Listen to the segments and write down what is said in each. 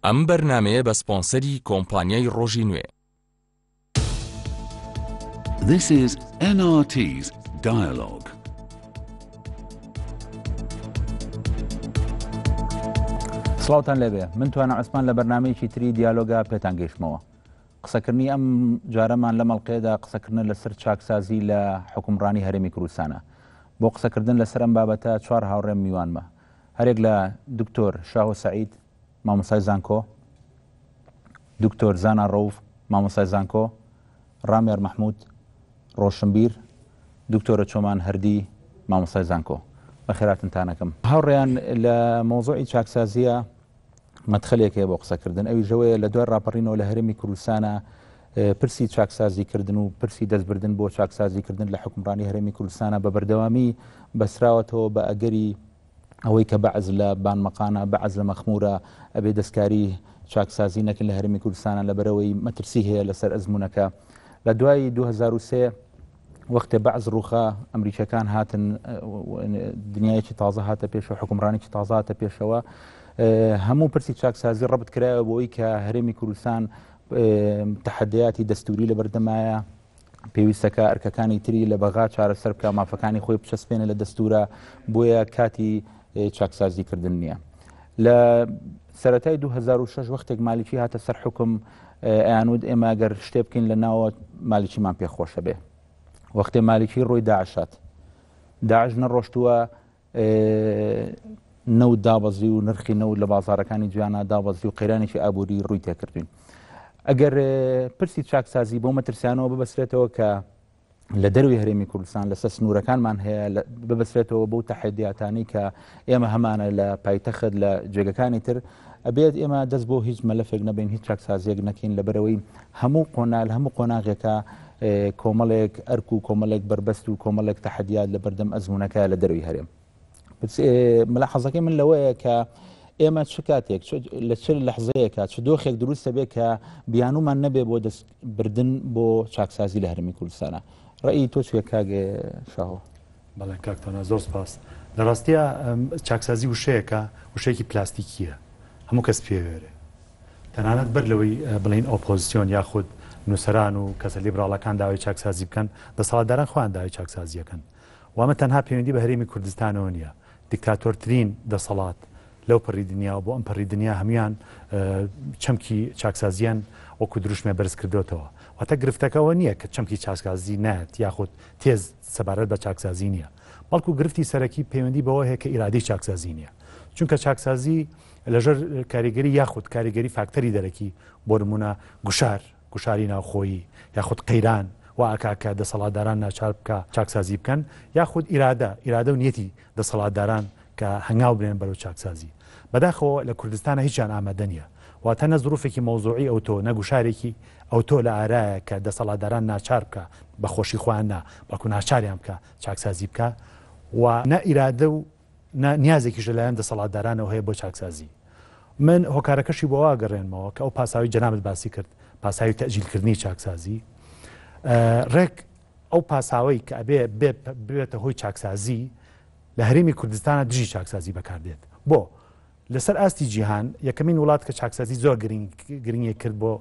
ئەم بەرنامەیە بە سپۆنسەری کۆمپانیای ڕۆژی نوێ. This is NRT's Dialogue. سڵاوتان لێبێ، من توانە عوسمان لە بەرنامەیەکی تری دیالۆگا پێتان گەیشتمەوە. قسەکردنی ئەم جارەمان لە مەڵقەیەدا قسەکردن لەسەر چاکسازی لە حکومڕانی هەرێمی کوردستانە. بۆ قسەکردن لەسەر ئەم بابەتە چوار هاوڕێم میوانمە. هەرێک لە دکتۆر شاهۆ سەعید مامۆستای زانکۆ، دکتۆر زانا ڕەوف مامۆستای زانکۆ، ڕامێر مەحموود ڕۆشنبیر، دکتۆرە چۆمان هەردی مامۆستای زانکۆ. بەخێراتنتانەکەم. هاوڕێیان لە مۆزوعی چاکسازیە مەدخەلێکەیە بۆ قسەکردن، ئەوی ژەوەیە لە دوای ڕاپەڕینەوە لە هەرێمی کوردستانە پرسی چاکسازیکردن و پرسی دەستبردن بۆ چاکسازیکردن لە حکومڕانی هەرێمی کوردستانە بە بەردەوامی بەسراوەتەوە بە ئەگەری ئەوەی کە بەعز لە بانمەقانە بەعز لە مەخمورە ئەبێ دەستکاری چاکسازی نەکەن لە هەرێمی کوردستانە لەبەرەوەی مەترسی هەیە لەسەر ئەزمونونەکە. لە دوای 2003 وەختێ بەعز ڕووخە ئەمریکەکان هاتن، دنیایەکی تازە هاتە پێشەوە، حکومڕانێکی تازە هاتە پێشەوە، هەموو پرسی چاکسازی ڕەبت کرایەوە بۆ ئەوەی کە هەرێمی کوردستان تەحەدیاتی دەستوری لە بەردەمایە، پێویستەکە ئەرکەکانی تری لە بەغا چارەسەر بکە، مافەکانی خۆی بچەسپێنە لە دەستورە، بۆیە کاتی چاکسازیکردن نییە. لە سەرەتای 2006 وەختێک مالیکی هاتە سەر حکم، ئەیانود ئێمە ئەگەر شتێ بکەین لە ناوە مالیکیمان پێخۆشە بێ. وەختێ مالیکی ڕۆی داعشات، داعش نەڕۆشتووە نەوت دابەزی و نرخی نەوت لە بازارەکانی جوانە دابەزی و قەیرانێکی ئابووری ڕووی تێکردوین. ئەگەر پرسی چاکسازی بۆ مەترسیانەوە ببەسرێتەوە کە لە دەروی هەرێمی کوردستان لەسەر سنوورەکانمان هەیە ببەسرێتەوە بۆ تەحەدیاتانی کە ئێمە هەمانە لە پایتەخت لە جێگەکانی تر، ئەبێت ئێمە دەست بۆ هیچ مەلەفێک نەبین، هیچ چاکسازیەک نەکەین، لەبەرەوەی هەموو قۆناغێکە کۆمەڵێک ئەرک و کۆمەڵێک بربەست و کۆمەڵێک تەحەدیات لە بەردەم ئەزمونونەکە لە دەروی هەرێم. ملاحەزەکەی من لەوەیە کە ئێمە چ کاتێک لە چ لەحزەیەکە چ دۆخێک دروستە بێت کە بیانومان نەبێ بۆ دەستبردن بۆ چاکسازی لە هەرێمی کوردستانە. ڕێی تۆ چێ کاگێ شاهۆ؟ بەڵێ کاکتانە زۆر سپاس. لە ڕاستیە چاکسازی وشەیەکە، وشەیەکی پلاستیکیە، هەموو کەس پێوێرێ، تەنانەت بەر لەوەی بڵین ئۆپۆزیسیۆن یاخود نووسەران و کەسە لیبراڵەکان داوای چاکسازی بکەن، دەسەڵاتداران خۆیان داوای چاکسازیەکەن. وامە تەنها پەیوەندی بە هەرێمی کوردستانەوە نییە، دیکتاتۆرترین دەسەڵات لەو پەڕی دنیا و بۆ ئەم پەڕی دنیا هەمویان چەمکی چاکسازیان وەکو دروشمێ بەرز کردوتەوە. واتە گرفتەکەەوە نییە کە چەمکی چاکسازی نایەت یاخود تێز سەبارەت بە چاکسازی نییە، بەڵکو گرفتی سەرەکی پەیوەندی بەوە هەیە کە ئیرادەی چاکسازی نییە. چونکە چاکسازی لەژێر کاریگەری یاخود کاریگەری فاکتەری دەرەکی، بۆ نمونە گوشاری ناوخۆیی یاخود قەیران واکە دەسەڵاتداران ناچار بکە چاکسازی بکەن، یاخود ئیرادە و نیەتی دەسەڵاتداران کە هەنگاو بێن بەرەو چاکسازی. بەداخەوە لە کوردستانە هیچیان ئامادە نییە، واتە نە زروفێکی مۆزوعی ئەو تۆ نەگوشارێکی ئەو تۆ لە ئارایە کە دەسەڵاتداران ناچار بکە بە خۆشی خۆیان نا بەڵکو ناچاریان بکە چاکسازی بکە، و نە ئیرادە و نیازێکیش لەلایەن دەسەڵاتدارانەوە هەیە بۆ چاکسازی. من هۆکارەکەشی بۆ واگەڕێنمەوە کە ئەو پاساوی جەنابەت باسی کرد، پاساوی تەجیلکردنی چاکسازی، ڕێک ئەو پاساوی کە ئەبێ بێتە هۆی چاکسازی لە هەرێمی کوردستانە دژی چاکسازی بەکاردێت. بۆ لەسەر ئاستی جیهان یەکەمین وڵات کە چاکسازی زۆر گرنگی کرد بۆ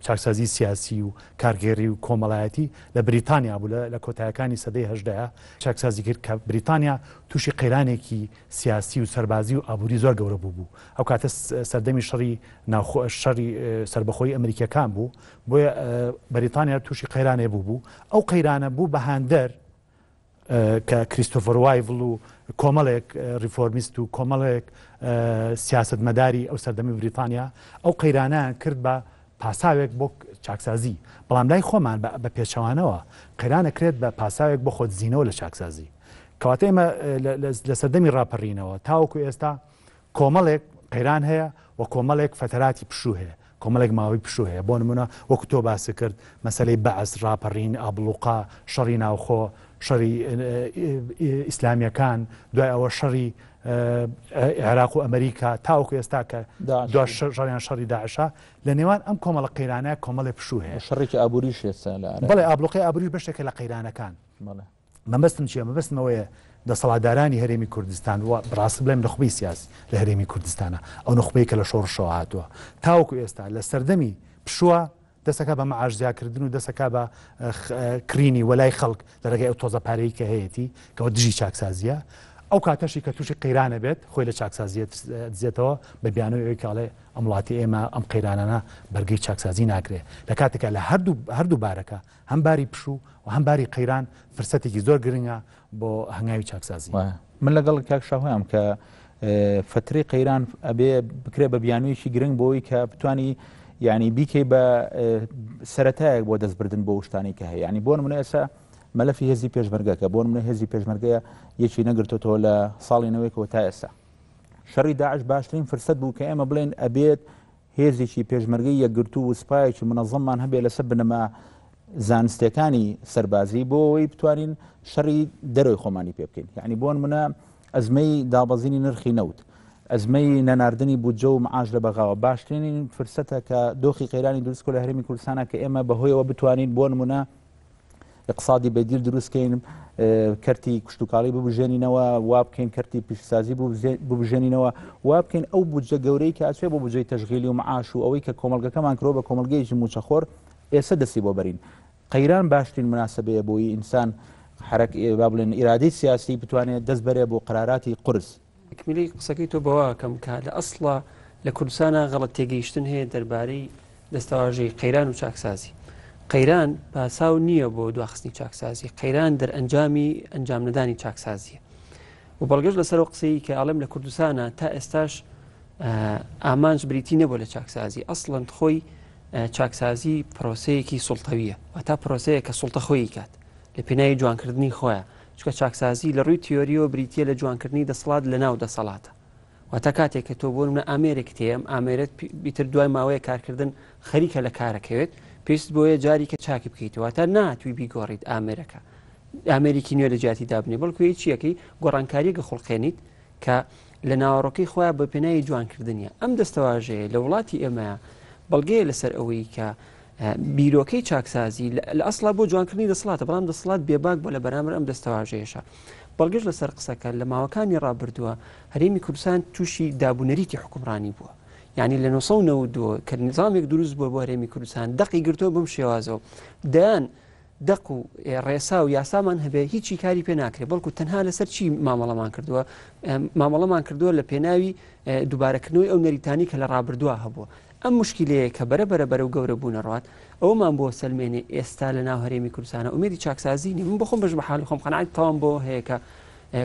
چاکسازی سیاسی و کارگێڕی و کۆمەڵایەتی لە بریتانیا بوو لە کۆتایەکانی سەدەی هەژدەیە چاکسازی کرد کە بریتانیا تووشی قەیرانێکی سیاسی و سەربازی و ئابووری زۆر گەورە بوو. ئەو کاتە سەردەمی شەڕی سربەخۆی ئەمریکەکان بوو، بۆیە بریتانیا تووشی قەیرانێ بوو. ئەو قەیرانە بوو بە هاندەر کە کریستۆفەر وایڤڵ و کۆمەڵێک ریفۆرمیست و کۆمەڵێک سیاستمەداری ئەو سەردەمی بریتانیا ئەو قەیرانیان کرد بە پاساوێک بۆ چاکسازی. بەڵام لای خۆمان بە پێچەوانەوە قەیرانە کرێت بە پاساوێک بۆ خۆت زیینەوە لە چاکسازی. کەواتە ئێمە لە سەردەمی ڕاپەڕینەوە تاوەکو ئێستا کۆمەڵێک قەیران هەیە و کۆمەڵێک فتەراتی پشوو هەیە، کۆمەڵێک ماوەی پشوو هەیە. بۆ نمونە وەکو تۆ باسی کرد مەسەلەی بەعز، ڕاپەڕین، ئابڵوقا، شەڕی ناوخۆ، شەڕی ئیسلامیەکان، دوای ئەوە شەڕی عێراق و ئەمریکا، تاوەکو ئێستا کە ژەڕیان شەڕی داعشە، لە نێوان ئەم کۆمەڵە قەیرانە کۆمەڵێ پشوو هەیە. شەڕێکی ئابووریش بەڵێ ئابلوقی ئابووری بەشێکە لە قەیرانەکان. مەبەستم چییە؟ مەبەستمەوەیە دەسەڵاتدارانی هەرێمی کوردستان و بڕاست بڵێم نخبەی سیاسی لە هەرێمی کوردستانە ئەو نخبەی کە لە شۆڕشەوە هاتووە تاوەکو ئێستا لە سەردەمی پشووە دەسەکە بە مەعاشزیاکردن و دەسەکە بە کرینی وەلای خەڵک لە ڕێگەی ئەو تۆزە پارەی کە هەیەی کەەوە دژی چاکسازیە ئەو کاتەشی کە تووشی قەیرانە بێت خۆی لە چاکسازیە دزێتەوە بە بیانەوەی ئەوی کاڵێ ئەم وڵاتی ئێمە ئەم قەیرانانە بەرگەی چاکسازی ناکرێت لە کاتێکە لە هەردوو بارەکە هەم باری پشوو و هەم باری قەیران فرسەتێکی زۆر گرنگە بۆ هەنگاوی چاکسازی. من لەگەڵ کاک شاهۆیان کە فترەی قەیران ئەبێ بکرێ بە بیانوویەکی گرنگ بۆی کە بتوانی یعنی بیکەی بە سەرەتایەک بۆ دەستبردن بۆ شتانی کە هەیە ینی بۆ نمونە ئێستا مەلەفی هێزی پێشمەرگەکە بۆ نمونە هێزی پێشمەرگەیە یەکی نەگرتوەوە لە ساڵی نەوەیەکەوە تا ئێستا شەڕی داعش باشترین فرسەت بوو کە ئێمە بڵێن ئەبێت هێزێکی پێشمەرگەی یەکگرتو و سوپایەکی منەظەممان هەبێت لەسەر بنەما زانستیەکانی سەربازی بۆ ئەوەی بتوانین شەڕی دەرەوەی خۆمانی پێ بکەین یعنی بۆ نمونە ئەزمەی دابەزینی نرخی نەوت ئەزمەی نەناردنی بودجە و معاش لە بەغاوە باشترین فرسەتە کە دۆخی قەیرانی دروستکە لە هەرێمی کوردستانە کە ئێمە بەهۆیەوە بتوانین بۆ نمونە اقتصادی بەدیر دروستکەین کەرتی کشتتوکاڵی ببژێنینەوە وا بکەین کەرتی پیشسازی ببژێنینەوە وا بکەین ئەو بودجە گەورەی کە ئاچێ بۆ بودجەی تەشغیلی و معاش و ئەوەی کە کۆمەلگەکەمان کرۆ بە کۆمەلگەیەکی موچەخۆر ئێستا دەستی بۆ بەرین قەیران باشترین مناسبەیە بۆی ئینسان با بڵێن ئیرادەی سیاسی بتوانێت دەست بەرێ بۆ قراراتی قورس. تکمیلی قسەکەی تۆ بەواکەم کە لە ئەسڵە لە کوردستانە غەڵەت تێگەیشتن هەیە دەربارەی دەستەواژەی قەیران و چاکسازی. قەیران پاساو نییە بۆ دواخستنی چاکسازی قەیران دەرئەنجامی ئەنجام نەدانی چاکسازیە و بەڵگەش لەسەر قسەی کە ئاڵم لە کوردستانە تا ئێستاش ئامانج بریتی نەبوو لە چاکسازی ئەسڵەن خۆی چاکسازی پرۆسەیەکی سوڵتەویە و تا پرۆسەیە کە سوڵتە خۆی کات لە پێناوی جوانکردنی خۆیە چکە چاکسازی لە ڕووی تیۆریەوە بریتە لە جوانکردنی دەسەڵات لە ناو دەسەڵاتە و تا کاتێک کە تۆ بۆ منە ئامێرێک تێم ئامێرێت بیتر دوای ماوەیە کارکردن خەریکە لە کارەکەوێت پێست بۆیە جاری کە چاکی بکەیتەوە تا ناتوی بیگۆڕیت ئامێرەکە ئامریکی نوێ لە جیاتی دابنێ بەڵکوی چیەکەی گۆڕانکاریەکە خوڵقێنیت کە لە ناوەڕۆکەی خۆیان بە پێناوی جوانکردنیە ئەم دەستەواژەیە لە وڵاتی ئێمە بەڵگەیە لەسەر ئەوەی کە بیرۆکەی چاکسازی لە ئەسڵا بۆ جوانکردنی دەسەڵاتە بەڵام دەسەڵات بێباک بۆ لە بەرامبەر ئەم دەستەواژەیەشە بەڵگەش لەسەر قسەکە لە ماوەکانی ڕابردووە هەرێمی کوردستان تووشی دابوونەریتی حکومڕانی بووە یعنی لە 1992 کە نظامێک دروست بووە بۆ هەرێمی کوردستان دەقی گرتووە بەم شێوازەوە دەیان دەق و ڕێسا و یاسامان هەبێ هیچی کاری پێ ناکرێت بەڵکو تەنها لەسەر چی مامەڵەمان کردووە لە پێناوی دووبارەکردنەوەی ئەو نەریتانی کە لە ڕابردووە هەبووە ئەم مشکلەیە کە بەرە و گەورە بوونە ڕات ئەومان بۆ سلمێنێ ئێستا لە ناو هەرێمی کوردستانە ئومێدی چاکسازی نیە من بخۆم بەش بە حاڵی خۆم قەناعەت تاوام بۆ هەیە کە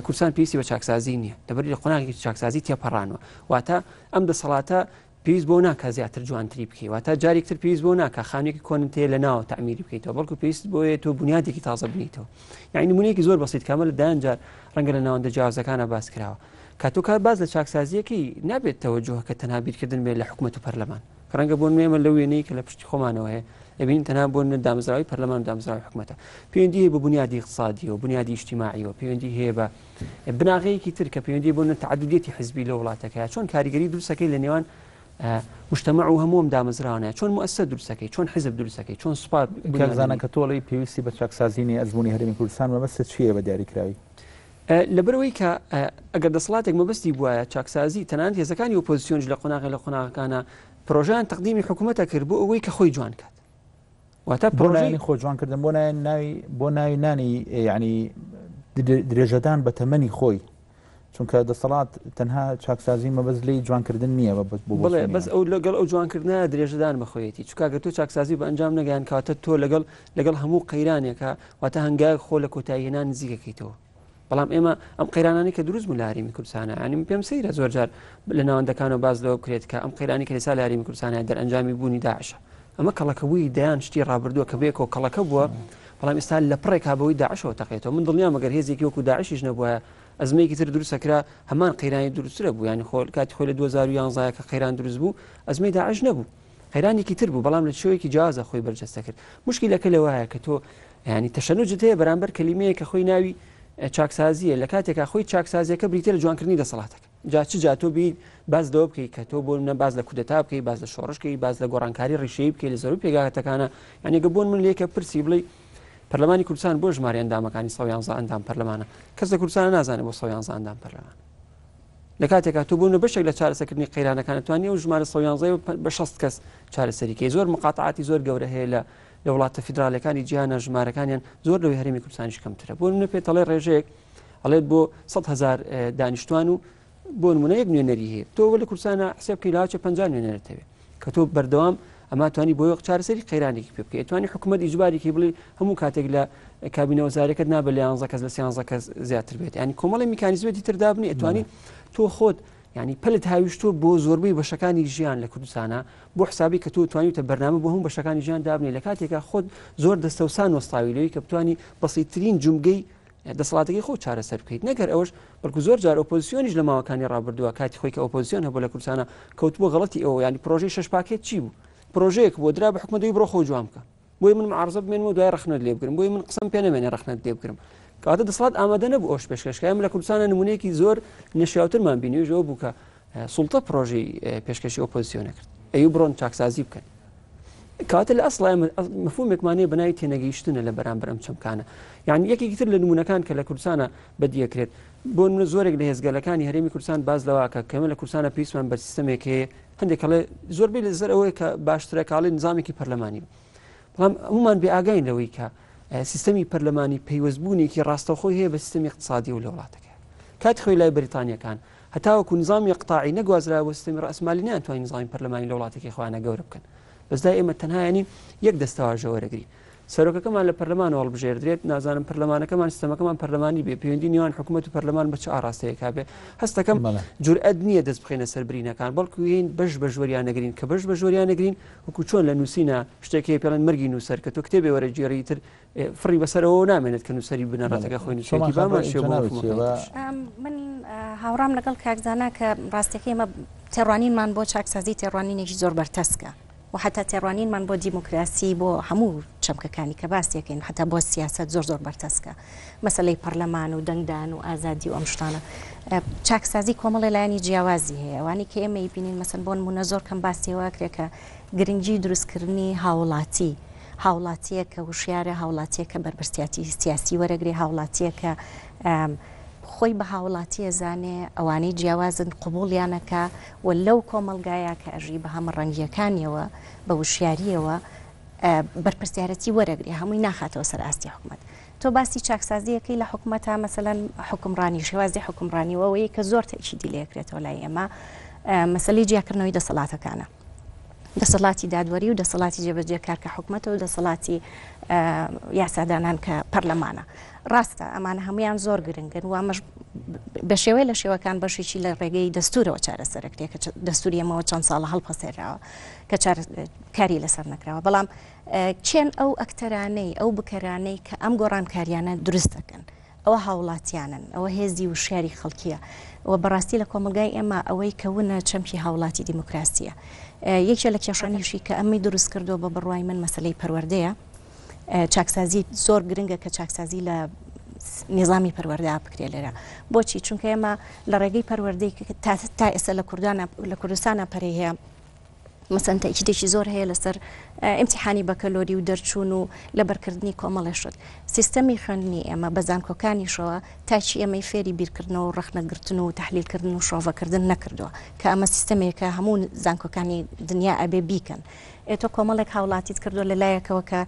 کوردستان پێویستی بە چاکسازی نییە لەبەر لە قۆناغی چاکسازی تێپەڕانەوە واتە ئەم دەسەڵاتە پێویست بۆ ناکە زیاتر جوانتری بکەی واتە جارێکتر پێویست بۆ ناکە خانێکی کۆنت هەیە لە ناوە تەعمیری بکەیتەوە بەڵکو پێویست بۆیە تۆ بنیادێکی تازە بنیتەوە یعنی نمونەیەکی زۆر بەسیط کامە لە دایانجار ڕەنگە لە ناوەندە جیاوازەکانە باس کراوە کاتۆ کار باز لە چاکسازیەکەی نابێت تەوەجۆه کە تەنها بیرکردن بێت لە حکومەت و پەرلەمان ڕەنگە بۆ نوێمە لە وێنەی کە لە پشتی خۆمانەوە هەیە ئەبین تەنها بۆ دامەزراوی پەرلەمان و دامەزراوی حکومەتە پەیوەندی هەیە بە بنیادی اقتصادی و بنیادی اجتیماعیەوە پەیوەندی هەیە بە بناغەیەکی تر کە پەیوەندی بۆ تعددیەتی حزبی لە وڵاتەکەیە چۆن کاریگەری دروستەکەی لە نێوان مجتمع و هەمووم دامەزراوانەیە چۆن مؤسسە دروستەکەی چۆن حزب دروستەکەی چۆن سوپات زانە کە تۆڵی پێویستی بە چاکسازینی ئەزمموی هەرێمی کوردستان مەبەستە چییە بە دیاریکراوی لەبەرەوەی کە ئەگەر دەسەڵاتێک مەبەستی بووایە چاکسازی تەنانەت هێزەکانی ئۆپۆزیسیۆنش لە قۆناغەکانە پرۆژیان تەقدیمی حکوومەتە کرد بۆ ئەوەی کە خۆی جوان کات واتە پرۆژەی خۆ جوانکردن بۆ ناوی نانی یعنی درێژەدان بە تەمەنی خۆی چونکە دەسەڵات تەنها چاکسازی مەبەست لی جوانکردن نییە بڵێ بەس ئەو لەگەڵ ئەو جوانکردنە درێژەدان بەخۆیەتی چکاگە تۆ چاکسازی بە ئەنجام نەگەیان کاتە تۆ لەگەڵ هەموو قەیرانێکە واتە هەنگای خۆ لە کۆتاییهێنان نزیکەکەیتەوە بەڵام ئێمە ئەم قەیرانانی کە دروست بوون لە هەرێمی کوردستانە ینی پێم سەیرە زۆر جار لە ناوەندەکانەوە باز لەوە بکرێت کە ئەم قەیرانی کە لەسا لە هەرێمی کوردستانە دەرئەنجامی بوونی داعشە ئەمە کەڵەکەبووی دەیان شتی ڕابردووە کە بێکەوە کەڵەکە بووە بەڵام ئێستا لە پڕێک هابەوەی داعشەوە تەقێتەوە من دڵنیام ئەگەر هێزێکی وەکو داعشیش نەبووە ئەزمەیەکی تر دروستەکرا هەمان قەیرانی دروسترە بوو ینی کاتی خۆی لە 2011 کە قەیران دروست بوو ئەزمەی داعش نەبوو قەیرانێکی تر بوو بەڵام لە شوەیەکی جیازە خۆی بەرجەستە کرد مشکلەکە لەوایە کە تۆ ینی تەشەنوجت هەیە بەرامبەر کەلیمەیە کە خۆی ناوی چاکسازیە لە کاتێکا خۆی چاکسازیەکە بریتە لە جوانکردنی دەسەڵاتەکە جا تۆ بی باز دەوە بکەی کە تۆ بۆ منە باز لە کودەتا بکەی باز لە شۆڕشکەی باز لە گۆڕانکاری ڕیشەی بکەی لە زەرو پێگاتەکانە ینی گە بۆن من لێکە پرسی بڵێ پەرلەمانی کوردستان بۆ ژمارە ئەندامەکانی 111 ئەندام پەرلەمانە کەس لە کوردستان نازانێت بۆ 111 ئەندام پەرلەمان لە کاتێکا تو بوون بەشێک لە چارەسەرکردنی قەیرانەکان توانی و ژمارە 111 بە 60 کەس چارەسەریکەی زۆر مقاتعاتی زۆر گەورە هەیە لە وڵاتە فیدراڵەکانی جیهانە ژمارەکانیان زۆر لەوەی هەرێمی کوردستانیش کەمترە بۆ نمونە پێتەڵێ ڕێژەیەک ئەڵێت بۆ 100,000 دانیشتوان و بۆ نمونە یەک نوێنەری هەیە تۆ لە کوردستانە حساب بکەی لاوچە 50 نوێنەرەتەوێت کە تۆ بەردەوام ئەما توانی بۆ چارەسەری قەیرانێکی پێ بکەیت توانی حکوومەت ئیجبارێکی بڵێ هەموو کاتێک لە کابینە وەزارەکەت نابە لە 11 کەس لە 13 کەس زیاتر بێت ینی کۆمەڵی میکانیزمێتی تردابنی ئەتوانی تۆ خۆت ینی پلت هاویشتۆ بۆ زۆربەی بەشەکانی ژیان لە کوردستانە بۆ حسابی کە تۆ توانیتە بەرنامە بۆ هەموو بەشەکانی ژیان دابنێ لە کاتێکا خۆت زۆر دەستەوسان وەستاوی لەوەی کە بتوانی بەسیترین جومگەی دەسەڵاتەکەی خۆ چارەسەر بکەیت نەگەر ئەوەش بەڵکو زۆر جار ئۆپۆزیسیۆنیش لە ماوەکانی ڕابردووە کاتی خۆی کە ئۆپۆزیسیۆن هەبوو لە کوردستانە کەوتبووە غەڵەتی ئەوە ینی پرۆژەی شەش پاکێت چی بوو پرۆژەیەک بۆ درا بە حکومەتەوەی بڕۆ خۆ جوام بکە بۆی من معارزە بمێنمەوە دوای ڕەخنەت لێ بگرم بۆی من قسەم پێ نەمێنێ ڕەخنەت لێ بگرم کاتە دەسەڵات ئامادە نەبوو ئەوش پێشکەشکایە لە کوردستانە نمونەیەکی زۆر نەشیاوترمان بینیوژەوە بوو کە سوڵتە پرۆژەی پێشکەشی ئۆپۆزیسیۆنە کرد ئەی بڕۆن چاکسازی بکەن کاتە لە ئەسڵای مەفهومێکمانەیە بەناوی تێنەگەیشتنە لە بەرامبەر ئەم چەمکانە یعنی یەکێکی تر لە نمونونەکان کە لە کوردستانە بەدیەکرێت بۆ نمونە زۆرێک لە هێزگەلەکانی هەرێمی کوردستان باز لەواکە کەمە لە کوردستانە پێویستمان بە سیستەمێک هەیە هەندێک کەڵێ زۆربەی لەسەر ئەوەیە کە باشترە کاڵی نظامێکی پەرلەمانی بەڵام هەمومان بێئاگاین لەوەی کە سیستەمی پەرلەمانی پەیوەستبوونێکی ڕاستەوخۆی هەیە بە سیستەمی اقتصادی و لە وڵاتەکە کاتی خۆی لای بەریتانیەکان هەتاوەکو نظامی قطاعی نەگوازرا بۆ سیستەمی ڕەسمالی نەیانتوانین نظامی پەرلەمانی لە وڵاتێکی خۆیانە گەورە بکەن بەسدا ئێمە تەنها ینی یەک دەستەواژە وەرەگری سەرۆکەکەمان لە پەرلەمانەوە هەڵبژێردرێت نازانم پەرلەمانەکەمان سیستەمەکەمان پەرلەمانی بێ پەیوەندی نێوان حکوومەت و پەرلەمان بە چه ئاراستەیەکا بێ هەستەکەم جورئەت نییە دەست بخێنە سەر برینەکان بەڵکو هین بەش بە ژوەریان نەگرین کە بەش بە ژوەریان نەگرین وەکو چۆن لە نووسینە شتێکی پێڵەن مەرگی نووسەر کە تۆ کتێبێ وەرە جێڕی تر فڕی بەسەرەوە نامێنێت کە نووسری بنەڕەتەکە خۆی نووسێتی بامان من هاوڕام لەگەڵ کاکزانە کە ڕاستیەکەی ئێمە تێڕوانینمان بۆ چاکسازی تێڕوانینێکی زۆر بەرتەسکە و حتا تێڕوانینمان بۆ دیموکراسی بۆ هەموو چەمکەکانی کە باسیەکەین حتا بۆ سیاست زۆر زۆر بەرتەسکە مەسەلەی پەرلەمان و دەنگدان و ئازادی و ئەم شتانە چاکسازی کۆمەڵی لایانی جیاوازی هەیە ئەوانی کە ئێمە بینین مەسەن بۆ نمونە زۆر کەم باسیەوە کرێت کە گرنگی دروستکردنی هاوڵاتیە کە وشیارە هاوڵاتیە کە بەرپرسیاتی سیاسی وەرەگری هاوڵاتیە کە خۆی بە هاوڵاتیە زانێ ئەوانەی جیاوازن قوبوڵیانەکە و لەو کۆمەلگایە کە ئەژی بە هەمە ڕەنگیەکانیەوە بە وشیاریەوە بەرپرسیارەتی وەرەگری هەمووی ناخاتەوە سەر ئاستی حکوومەت تۆ باسی چاکسازیەکەی لە حکوومەتە مەسەلەن حکومڕانی شێوازی حکومڕانیەوەی کە زۆر تەکیدی لێکرێتەوە لای ئێمە مەسەلەی جیاکردنەوەی دەسەڵاتەکانە دەسەڵاتی دادوەری و دەسەڵاتی جێبەجێکار کە حکوومەتە و دەسەڵاتی یاسادانان کە پەرلەمانە ڕاستە ئەمانە هەمویان زۆر گرنگن و ئەمەش بە شێوەیە لە شێوەکان بەشێکی لە ڕێگەی دەستورەوە چارەسەرەکرێت کە دەستوری ئەمەوە چەند ساڵە هەڵپەسێراوە کە کاری لەسەر نەکراوە بەڵام چێن ئەو ئەکتەرانەی ئەو بکەرانەی کە ئەم گۆڕانکاریانە دروست دەکەن ئەوە هاوڵاتیانن ئەوە هێزی وشیاری خەڵکیە و بەڕاستی لە کۆمەلگای ئێمە ئەوەی کەونە چەمکی هاوڵاتی دیموکراسیە یەکێ لە کێشانیشی کە ئەمەی دروست کردو بە بڕوای من مەسلەی پەروەردەیە چاکسازی زۆر گرنگە کە چاکسازی لە نظامی پەروەردە بکرێ لێرە بۆچی چونکە ئێمە لە ڕێگەی پەروەردەی تا ئێستا لە کوردستانە پەرەی هەیە مەسەن تاکیدێکی زۆر هەیە لەسەر ئیمتیحانی بەکەلۆری و دەرچوون و لە بەرکردنی کۆمەڵی شت سیستەمی خوێندنی ئێمە بە زانکۆکانیشەوە تاچی ئێمەی فێری بیرکردنەوە و ڕەخنەگرتن و تحلیلکردن و شۆڤەکردن نەکردووە کە ئەمە سیستەمێکە هەموو زانکۆکانی دنیا ئەبێ بیکەن تۆ کۆمەڵێک هاوڵاتیت کردو لەلایەکەوە کە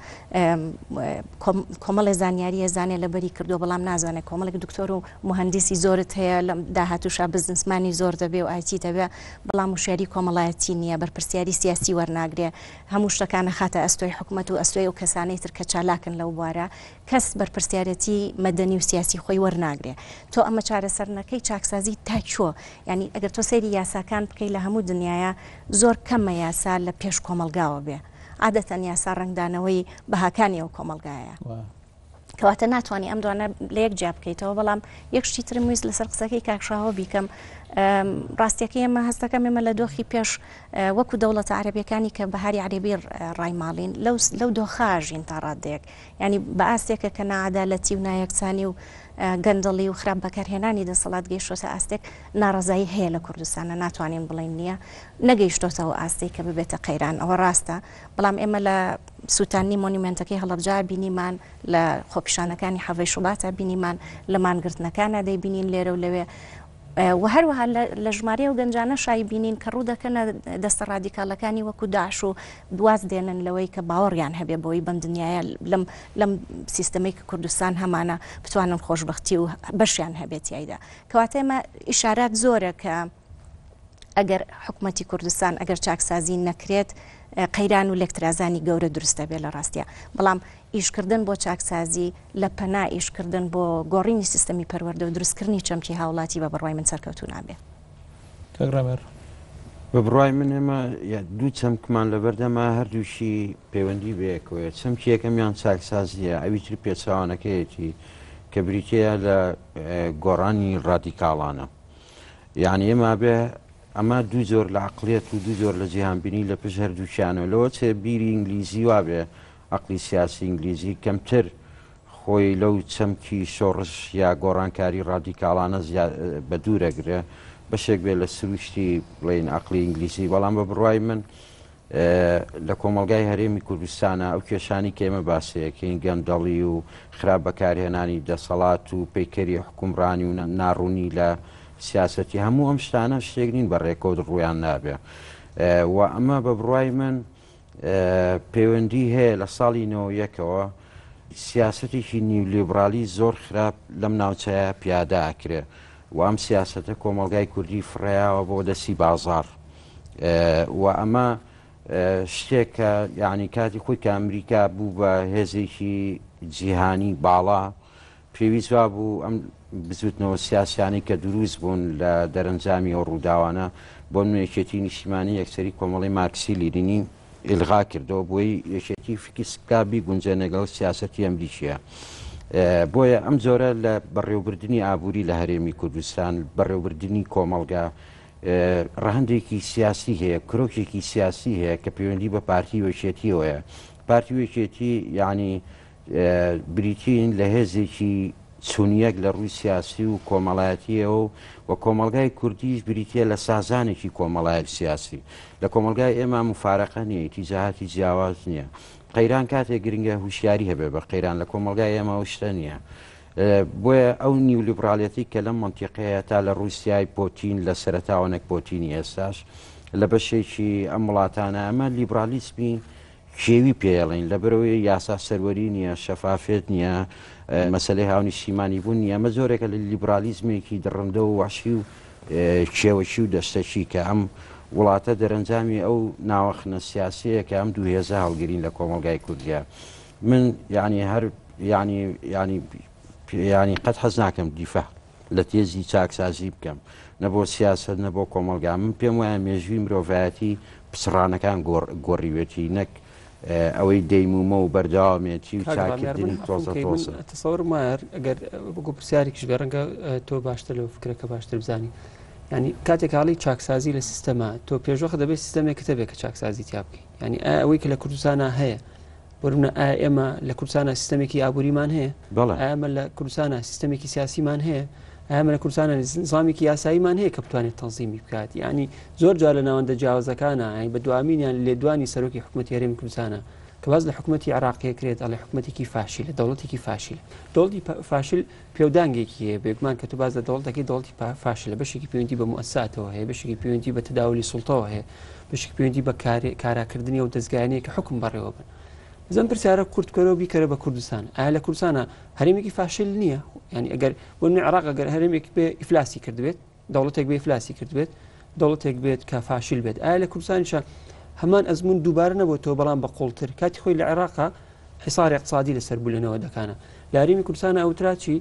کۆمەڵی زانیاریە زانێ لەبەری کردو بەڵام نازانێت کۆمەڵێک دکتۆر و مهندسی زۆرت هەیە لە داهاتوشا بزنسمانی زۆر دەبێ و ئایتی دەبێ بەڵام وشیاری کۆمەڵایەتی نییە بەرپرسیاری سیاسی وەرناگرێ هەموو شتەکانە خاتە ئەستۆی حکوومەت و ئەستۆی و کەسانەی تر کە چالاکن لەو بوارە کەس بەرپرسیارەتی مەدەنی و سیاسی خۆی وەرناگرێ تۆ ئەمە چارەسەرنەکەی چاکسازی تا چۆ ینی ئەگەر تۆ سەیری یاساکان بکەی لە هەموو دنیاە زۆر کەمە یاسا لە پێش کۆمەلگاوە بێ عادەتەن یاسا ڕنگدانەوەی بەهاکانی ئەو کۆمەلگایە کەواتە ناتوانانی ئەم دوانە لە یەک جا بکەیتەوە بەڵام یەک شتی ترم ویست لەسەر قسەکەی کاکشاوە بیکەم ڕاستیەکەی ئێمە هەستەکەم ئێمە لە دۆخی پێش وەکو دەوڵەتە عەرەبیەکانی کە بەهاری عەرەبی ڕایماڵین لەو دۆخاژین تا ڕادەیەک ینی بە ئاستێکە کە نەعەدالەتی و نایەکسانی و گەندەڵی و خراپ بەکارهێنانی دەسەڵات گەیشتۆتە ئاستێک ناڕزایی هەیە لە کوردستانە ناتوانین بڵین نییە نەگەیشتۆتەوە ئاستەی کە ببێتە قەیران ئەوە ڕاستە بەڵام ئێمە لە سووتانی مۆنیمنتەکەی هەڵەبجا بینیمان لە خۆپیشانەکانی حەڤەی شوڵاتە بینیمان لە مانگرتنەکانە دەیبینین لێرە و لەوێ و هەروەها لە ژمارە و گەنجانە شای بینین کە ڕوو دەکەنە دەستە ڕادیکالەکانی وەکو داعش و دواز دێنن لەوەی کە باوەڕیان هەبێ بۆی بەم دنیاە لەم سیستەمەی کە کوردستان هەمانە بتوانن خۆشببختی و بەشیان هەبێت یایدا کەواتە ئێمە ئیشارات زۆرە کە ئەگەر حکوومەتی کوردستان ئەگەر چاکسازی نەکرێت قەیران و لێکترازانی گەورە دروستە بێ لە ڕاستیە بەڵام ئیشکردن بۆ چاکسازی لە پەنا ئیشکردن بۆ گۆڕینی سیستەمی پەروەردە و دروستکردنی چەمکی هاوڵاتی بە بڕوای من سەرکەوتو نابێ کاگرامێر بە بڕای من ئێمە دوو چەمکمان لەبەردەما هەردووشی پەیوەندی بەیەکەوە چەمکی یەکەمیان چاکسازیە ئەویتری پێچاوانەکەیەتی کە بریتەیە لە گۆڕانی ڕادیکاڵانە یعنی ئێمە بێ ئەمە دوو زۆر لە عقلێت و دوو زۆر لە جیهانبینی لە پشت هەردووچیانەوە لەوە چێ بیری ئینگلیزی وابێ عقلی سیاسی ئینگلیزی کەمتر خۆی لەو چەمکی شۆڕش یا گۆڕانکاری ڕادیکاڵانە بە دوورەگرێ بەشێک بێ لە سروشتی بڵێن عقلی ئینگلیزی بەڵام بە بڕوای من لە کۆمەلگای هەرێمی کوردستانە ئەو کێشانی کێمە باسەیەکەین گەندەڵی و خراپ بەکارهێنانی دەسەڵات و پەیکەری حکومڕانی و ناڕوونی لە سیاسەتی هەموو ئەم شتانە شتێک نین بە ڕێکەوت ڕویان نابێ و ئەمە بە بڕوای من پەیوەندی هەیە لە ساڵی 91ەوە سیاسەتێکی نیولیبرالی زۆر خراپ لەم ناوچەیە پیادا ئەکرێ و ئەم سیاسەتە کۆمەلگای کوردی فڕیاوە بۆ دەستی بازار و ئەمە شتێکە یعنی کاتی خۆی کە ئەمریکا بوو بە هێزێکی جیهانی باڵا پێویست وا بوو ئەم بزوتنەوە سیاسیانی کە دروست بوون لە دەرەنجامی ئەو ڕووداوانە بۆ نوێکێتی نیشتیمانی یەکسەری کۆمەڵی مارکسی لیرینی ئلغا کردەوە بۆی یەکێتی فکیسکابی گونجە لەگەڵ سیاسەتی ئەمریکیە بۆیە ئەم جۆرە لە بەڕێوەبردننی ئابووری لە هەرێمی کوردستان بەڕێوەبردننی کۆمەلگا ڕەهندێکی سیاسی هەیە کرۆکێکی سیاسی هەیە کە پەیوەندی بە پارتی وەکێتیەوەیە پارتی وەکێتی یعنی بریتین لە هێزێکی چونیەک لە ڕووی سیاسی و کۆمەڵایەتیەوە و کۆمەلگای کوردیش بریتە لە سازانێکی کۆمەڵایەت سیاسی لە کۆمەلگای ئێمە مفارەقە نییە ئیتیجاهاتی جیاواز نییە قەیران کاتێک گرنگە هوشیاری هەبێ بە قەیران لە کۆمەلگای ئێمە شتە نییە بۆیە ئەو نیولیبراڵەتی کە لەم منتیقەیە تا لە ڕووسیای پۆتین لە سەرەتاوانێک پۆتینی ئێستاش لە بەشێکی ئەم وڵاتانە ئەمە لیبرالیسمی کێوی پێڵین لە بەرەوەی یاسا سەروەری نییە شەفافێت نییە مەسلەی هاونیشتیمانی بوون نیە ئەمە زۆرێکە لە لیبرالیزمێکی دڕندە و واشی و کێوەشی و دەستەچی کە ئەم وڵاتە دەرەنجامی ئەو ناوەخنە سیاسەیە کە ئەم دوو هێزە هەڵگرین لە کۆمەلگای کوردیا من ینی هەر ینی قەت حەز ناکەم دیفە لە تێزی چاکسازی بکەم نەبۆ سیاست نەبۆ کۆمەلگا من پێم وایە مێژووی مرۆڤایەتی پسڕانەکان گۆڕیوێتی نەک ئەوەی دەیمومە و بەرداوامێتی و چاکردنی تۆزە تەسەوەر مایەر ئەگەر بگو پرسیارێکیش بێ ڕەنگە تۆ باشتر لەو فکرەکە باشتر بزانی ینی کاتێک حاڵی چاکسازی لە سیستەما تۆ پێشوەخە دەبێت سیستەمێک کتەبێت کە چاکسازی تیا بکەین ینی ئەوەی کە لە کوردستانە هەیە بڕونە ئێمە لە کوردستانە سیستەمێکی ئابووریمان هەیە ئەمە لە کوردستانە سیستەمێکی سیاسیمان هەیە ئەمە لە کوردستانە نظامێکی یاساییمان هەیە کە بتوانێت تەنزیمی بکات ینی زۆر جار لە ناوەندە جیاوازەکانە بە دوامینیان لێدوانی سەرۆکی حکوومەتی هەرێمی کوردستانە کە باز لە حکوومەتی عراقی کرێت ئەڵێ حکوومەتێکی فاشیلە دەوڵەتێکی فاشیلە دەوڵەتی فاشل پێودانگێکی هەیە بێگومان کە تو باز لە دەوڵەتەکەی دەوڵەتی فاشلە بەشێکی پەیوەندی بە موسساتەوە هەیە بەشێکی پەیوەندی بە تەداولی سوڵتەوە هەیە بەشێکی پەیوەندی بە کاراکردنی و دەستگایانەیە کە حکم بەڕێوە بن زەم پرسیارە کورتکەرەوە بیکەرە بە کوردستان ئایا لە کوردستانە هەرێمێکی فاشل نییە ینی ئەگەر بۆ عراق ئەگەر هەرێمێک بێ ئیفلاسی کردبێت دەوڵەتێک بێ ئیفلاسی کردبێت دەوڵەتێک بێت کە فاشل بێت ئایا لە کوردستانیشە هەمان ئەزمون دووبارە نەبووەوە بەڵام بە قوڵتر کاتی خۆی لە عێراقا حیساری اقتصادی لەسەر بولێنەوە دەکانە لە هەرێمی کوردستانە ئەوتراچی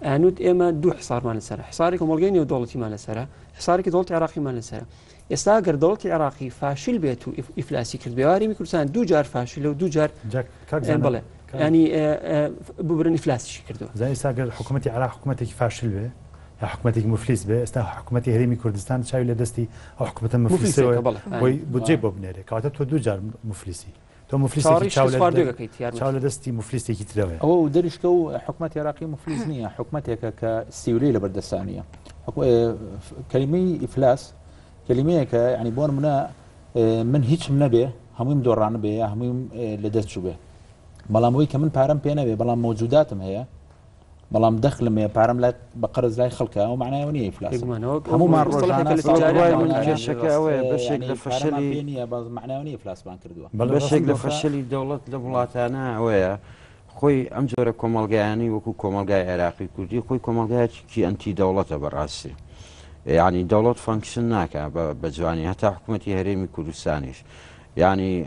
ئەنووت ئێمە دوو حسارمان لەسەرە حساری کۆمەڵگەی نێودەوڵەتیمان لەسەرە حسارێکی دەوڵەتی عراقیمان لەسەرە ئێستا گەر دەوڵەتی عراقی فاشل بێت و ئیفلاسی کرد بێ هەرێمی کوردستان دوو جار فاشلە و دوو جار بڵێ ینی ببرن ئیفلاسیشی کردووە ئێستا گەر حکوومەتی عراق حکوومەتێکی فاشل بێ یا حکوومەتێکی مفلیس بێ ئێستا حکوومەتی هەرێمی کوردستان چاوی لە دەستی ئەو حکوومەتە مفلیسەوە بۆی بودجێ بۆ بنێرێ کەواتە تۆ دوو جار مفلیسی تۆ تۆ مفلیسێکی چاو لە دەستی مفلیسێکی ترەوەی ئەوە دەریشکە و حکوومەت عێراقی مفلیس نییە حکوومەتێکە کە سیولەی لە بەردەستانیە کەلیمەی ئیفلاس کەلیمەیەکە ینی بۆ نمونە من هیچم نەبێ هەموویم دۆڕانە بێ یا هەموویم لە دەست چوو بێ بەڵام ئەوەی کە من پارەم پێ نەبێ بەڵام مەوجوداتم هەیە بەڵام دەخلم هەیە پارەم لات بە قەرز لای خەڵکە و معنایەوە نییە ئیفلاس هەمومان ڕۆژانەکە ئەوەیە بەشێک لە فەشەلی نییە باز معناوی ئیفلاسمان کردووە بەشێک لە فەشەلی دەوڵەت لە وڵاتانە ئەوەیە خۆی ئەم جۆرە کۆمەڵگایانی وەکو کۆمەلگای عێراقی کوردی خۆی کۆمەلگایکی ئەنتی دەوڵەتە بەڕاستی یعنی دەوڵەت فانکشن ناکە بە جوانی هەتا حکوومەتی هەرێمی کوردستانیش یعنی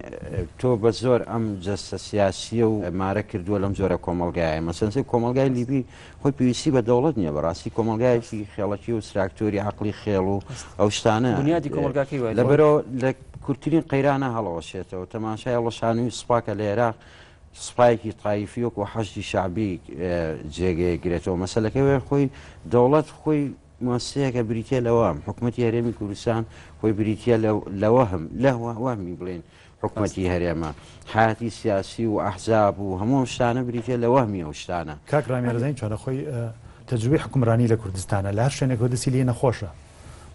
تۆ بە زۆر ئەم جەستە سیاسیە و مارە کردووە لەم جۆرە کۆمەلگایە مەسەنسی کۆمەلگای لیبی خۆی پێویستی بە دەوڵەت نییە بەڕاستی کۆمەلگایەکی خێڵەکی و سراکتۆری عقلی خێڵ و ئەو شتانە لەبەرەوە لە کورتترین قەیرانە هەڵەوەشێتەوە تەماشای هەڵەشانی سوپاکە لە عێراق سوپایەکی تایفی وەکو حەشتی شعبی جێگەیەگرێتەوە مەسەلەکەی خۆی دەوڵەت خۆی مؤسسەیەکە بریتە لەوام حکوومەتی هەرێمی کوردستان خۆی بریتە لەوەهمی بڵێن حکوومەتی هەرێمە حیاتی سیاسی و ئەحزاب و هەموو شتانە بریتە لە وەهمی ئەو شتانە کاکرامیێرزین چۆنە خۆی تەجروبەی حکومڕانی لە کوردستانە لە هەر شوێنێک دەسی لێ نەخۆشە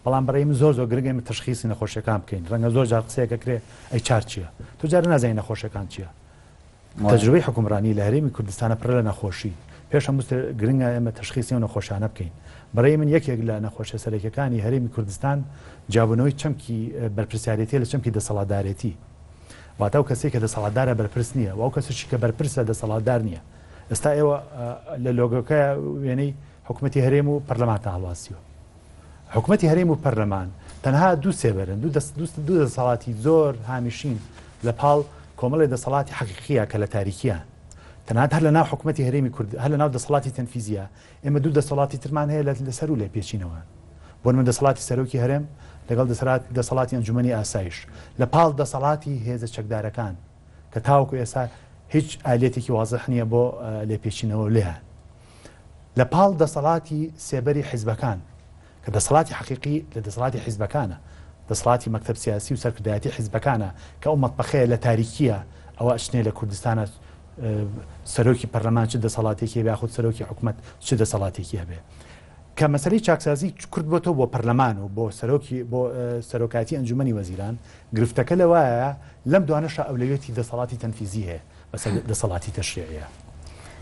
بەڵام بەڕێم زۆر گرنگێمە تەشخیصی نەخۆشیەکان بکەین ڕەنگە زۆر جار قسەیەکە کرێ ئەی چار چییە تو جارە نازانین نەخۆشیەکان چییە تەجروبەی حکومڕانی لە هەرێمی کوردستانە پڕ لە نەخۆشی پێش هەموو گرنگە ئێمە تەشخیصی و نەخۆشانە بکەین بەڕێی من یەکێک لە نەخۆشە سەرەکیەکانی هەرێمی کوردستان جابنەوەی چەمکی بەرپرسیارەتی لە چەمکی دەسەڵاتدارێتی واتە ئەو کەسێک کە دەسەڵاتدارە بەرپرس نییە و ئەو کەسێکی کە بەرپرسە دەسەڵاتدار نییە ئێستا ئێوە لە لۆگۆکە وێنەی حکوومەتی هەرێم و پەرلەمانتە هەڵواسیوە حکوومەتی هەرێم و پەرلەمان تەنها دوو سێبەرن دوو دەسەڵاتی زۆر هامیشین لە پاڵ کۆمەڵی دەسەڵاتی حەقیقیە کە لە تاریکیان تەنات هەر لە ناو حکوومەتی هەرێمی کورد هەر لە ناو دەسەڵاتی تەنفیزیە ئێمە دوو دەسەڵاتی ترمان هەیە لەسەر و لێ پێچینەوە بۆ من دەسەڵاتی سەرۆکی هەرێم لەگەڵ دەسەڵاتی ئەنجومەنی ئاسایش لە پاڵ دەسەڵاتی هێزە چەکدارەکان کە تاوەکو ئێستا هیچ ئالێتێکی وازەح نییە بۆ لێ پێچینەوە لێیان لە پاڵ دەسەڵاتی سێبەری حیزبەکان کە دەسەڵاتی حەقیقی لە دەسەڵاتی حیزبەکانە دەسەڵاتی مەکتەب سیاسی و سەرکردایەتی حیزبەکانە کە ئەو مەتبەخەیە لە تاریکیە ئەوە ئەشنێ لە کوردستانە سەرۆکی پەرلەمان چ دەسەڵاتێکی یاخود سەرۆکی حکوومەت چ دەسەڵاتێکی هەبێ کە مەسەلەی چاکسازی کورد بۆتەوە بۆ پەرلەمان و بۆ سەرۆکاتی ئەنجومەنی وەزیران گرفتەکە لەوایە لەم دوانەشە ئەولەوێتی دەسەڵاتی تەنفیزی هەیە بەسەر دەسەڵاتی تەشریعیە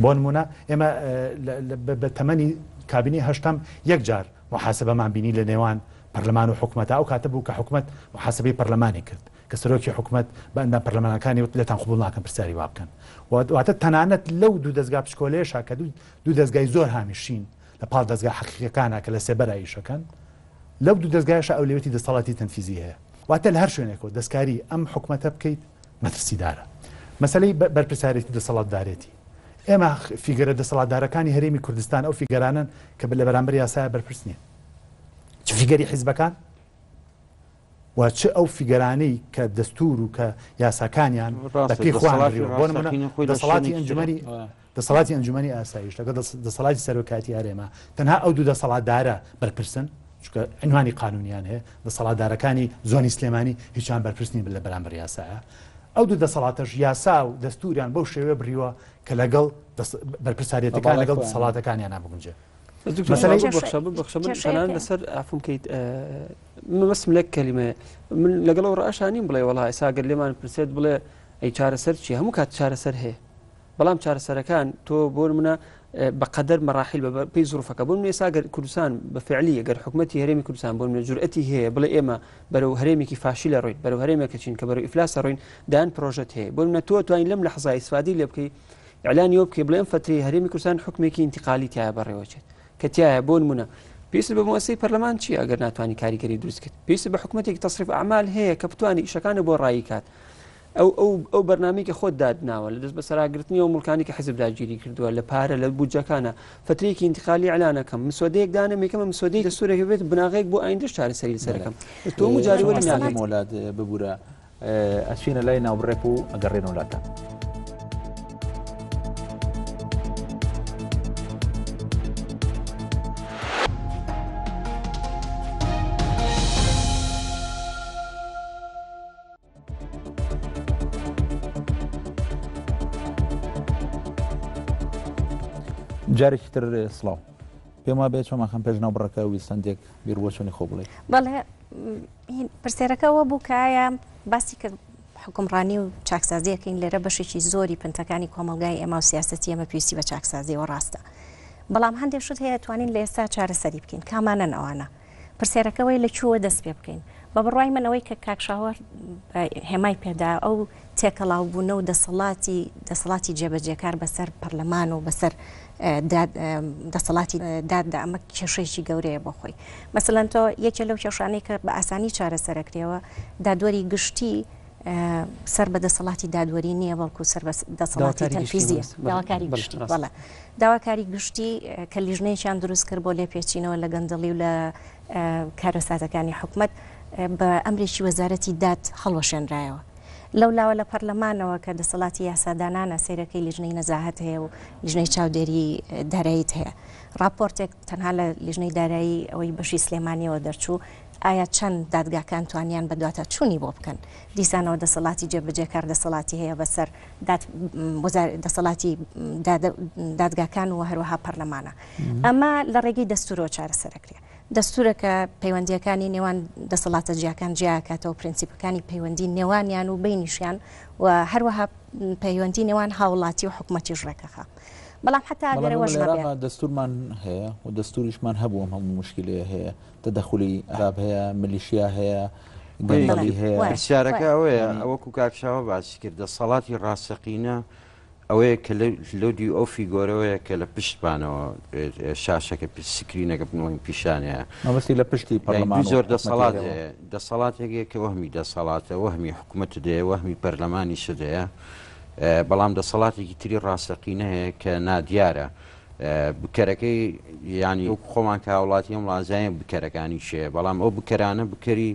بۆ نمونە ئێمە بە تەمەنی کابینی هەشتم یەک جار محاسبەمان بینی لە نێوان پەرلەمان و حکوومەت ئەو کاتە بوو کە حکوومەت محاسبەی پەرلەمانی کرد کە سەرۆکی حکوومەت بە ئەندام پەرلەمانەکانی لێتان قبول ناکەن پرسیاری وا بکەن واتە تەنانەت لەو دوو دەستگا پشکۆلەیەشا کە دوو دەستگای زۆر هامیشین لە پاڵ دەستگا حەقیقیەکانە کە لە سێبەر ئایشەکەن لەو دوو دەستگایشە ئەولەوێتی دەسەڵاتی تەنفیزی هەیە واتە لە هەر شوێنێکەوە دەستکاری ئەم حکوومەتە بکەیت مەترسیدارە مەسەلەی بەرپرسیارەتی دەسەڵاتدارێتی ئێمە فیگەرە دەسەڵاتدارەکانی هەرێمی کوردستان ئەو فیگەرانن کە لە بەرامبەر یاسایە بەرپرس نییە چ فیگەری حیزبەکان و چه ئەو فیگەرانەی کە دەستور و کە یاساکانیان بەپێی خوانڕیوە بۆ نمونە دەسەڵاتی ئەنجومەنی ئاسایش لەگەڵ دەسەڵاتی سەرۆکاتی هەرێمە تەنها ئەو دوو دەسەڵاتدارە بەرپرسن چونکە عنوانی قانونیان هەیە دەسەڵاتدارەکانی زۆنی سلێمانی هیچیان بەرپرس نین لە بەرامبەر یاسایە ئەو دوو دەسەڵاتەش یاسا و دەستوریان بەو شێوێ بریوە کە لەگەڵ بەرپرساریەتەکان لەگەڵ دەسەڵاتەکانیان نابگونجێ مثلا لەسەر ئافم کەیت مەسم لەک کەلیمە من لەگەڵەوە ڕاشانیم بڵێ وڵای ئێساگەر لێمان پرسێت بڵێ ئەی چارەسەر چی هەموو کات چارەسەر هەیە بەڵام چارەسەرەکان تۆ بۆ منە بەقەدەر مەراحیل بە پێی زروفەکە بۆ من ئێساگەر کوردستان بە فعلی گەر حکوومەتی هەرێمی کوردستان بۆ منە جورئەتی هەیە بڵێ ئێمە بەرەو هەرێمێکی فاشی لە ڕۆین بەرەو هەرێمێکە چین کە بەرەو ئیفلاسە ڕۆین دایان پرۆژەت هەیە بۆ منە تۆ توانین لەم لەحزای ئیسفادی لێ بکەی ئیعلانی بکەی بڵێ ئەم فترەی هەرێمی کوردستان حکومێکی ئینتیقالی تایە بەڕێوەچێت کە تایە بۆ نمونە پێویست بە مؤسسەی پەرلەمان چی ئەگەر ناتوانانی کاریگەری دروست کرد پێویست بە حکوومەتێکی تەصریف ئەعمال هەیە کە بتوانانی ئیشەکانە بۆ ڕایی کات ئەو بەرنامەیەکی خۆت دادناوە لە دەست بە سەراگرتنی و مڵکانی کە حیزب داگیری کردووە لە پارە لە بودجەکانە فترەیەکی ئینتیقالی ئەعلانەکەم مسودەیەک دانم یەکەمە مسودەی دەستورێک بێت بناغێک بۆ ئایندەش چارەسەری سەرەکەم تۆ مجاری وەری ناگەی مۆلاد ببوورە ئەچینە لای ناوبڕێک و ئەگەڕێنەوە وڵاتە جارێکی تر سڵاو پێم وا بێت چۆماخەم پێشناو بڕەکە ویستندێک بیر بۆ چۆنی خۆ بڵێ بەڵێ پرسیارەکەەوە بوو کایە باسی کە حکومڕانی و چاکسازیەکەین لێرە بەشێکی زۆری پنتەکانی کۆمەلگای ئێمە و سیاسەتی ئەمە پێویستی بە چاکسازیەوە ڕاستە بەڵام هەندێک شت هەیە توانین لە ئێستا چارەسەری بکەین کامانەن ئەوانە پرسیارەکەەوەی لەکووە دەست پێ بکەین بە بڕای منەوەی کە کاکشاوە هێمای پێدا ئەو تێکەڵاو بوونە و دەسەڵاتی جێبەجێکار بەسەر پەرلەمان و بەسەر دەسەڵاتی داددا ئەمە کێشەیەکی گەورەیە بۆ خۆی مەسەلەن تۆ یەکێ لەو کێشانەی کە بە ئاسانی چارەسەرەکرێەوە دادوەری گشتی سەر بە دەسەڵاتی دادوەری نییە بەڵکو سەر بە دەسەڵاتی تەنفیزیە داواکاری گشتی بەڵێ داواکاری گشتی کە لیژنەیەکیان دروست کرد بۆ لێپێچینەوە لە گەندەڵی و لە کارەساتەکانی حکوومەت بە ئەمرێکی وەزارەتی داد هەڵوەشێنرایەوە لەو لاوە لە پەرلەمانەوە کە دەسەڵاتی یاسادانانە سیرەکەی لیژنەی نەزاهەت هەیە و لیژنەی چاودێری داراییت هەیە راپۆرتێک تەنها لە لیژنەی دارایی ئەوەی بەشی سلێمانیەوە دەرچوو ئایا چەند دادگاکان توانیان بە دواتە چوونی بۆ بکەن دیسانەوە دەسەڵاتی جێبەجێکار دەسەڵاتی هەیە بەسەر دەسەڵاتی دادگاکان و هەروەها پەرلەمانە ئەمە لە ڕێگەی دەستورەوە چارەسەرەکرێ دەستورەکە پەیوەندیەکانی نێوان دەسەڵاتە جیاکان جیاکاتەوە پرینسیپەکانی پەیوەندی نێوانیان و بینیشیان و هەروەها پەیوەندی نێوان هاوڵاتی و حکوومەتی ژڕێکەخە بەڵام حتا ئەگەرەوە دەستورمان هەیە و دەستوریشمان هەبوو هەموو مشکلەیە هەیە تەدەخولی عراب هەیە ملیشیا هەیە گەندەڵی هەیە پرسیارەکە ئەوەیە ئەوەکو کاکشاوە باسی کرد دەسەڵاتی ڕاستەقینە ئەوەیە کە لۆدی ئەو فیگۆرەوەیە کە لە پشتبانەوە شاشەکە سکرینەکە بنەوەی پیشانەیە مەبەستی لە پشتی پەرلەمان زۆر دەسەڵاتێکەیە کە وەهمی دەسەڵاتە وەهمی حکوومەت دەیە وەهمی پەرلەمانی شدەیە بەڵام دەسەڵاتێکی تری ڕاستەقینە هەیە کە نادیارە بکەرەکەی ینی خۆمان کە وڵاتی ئەم وڵاتیان بکەرەکانی شەیە بەڵام ئەو بکەرانە بکەری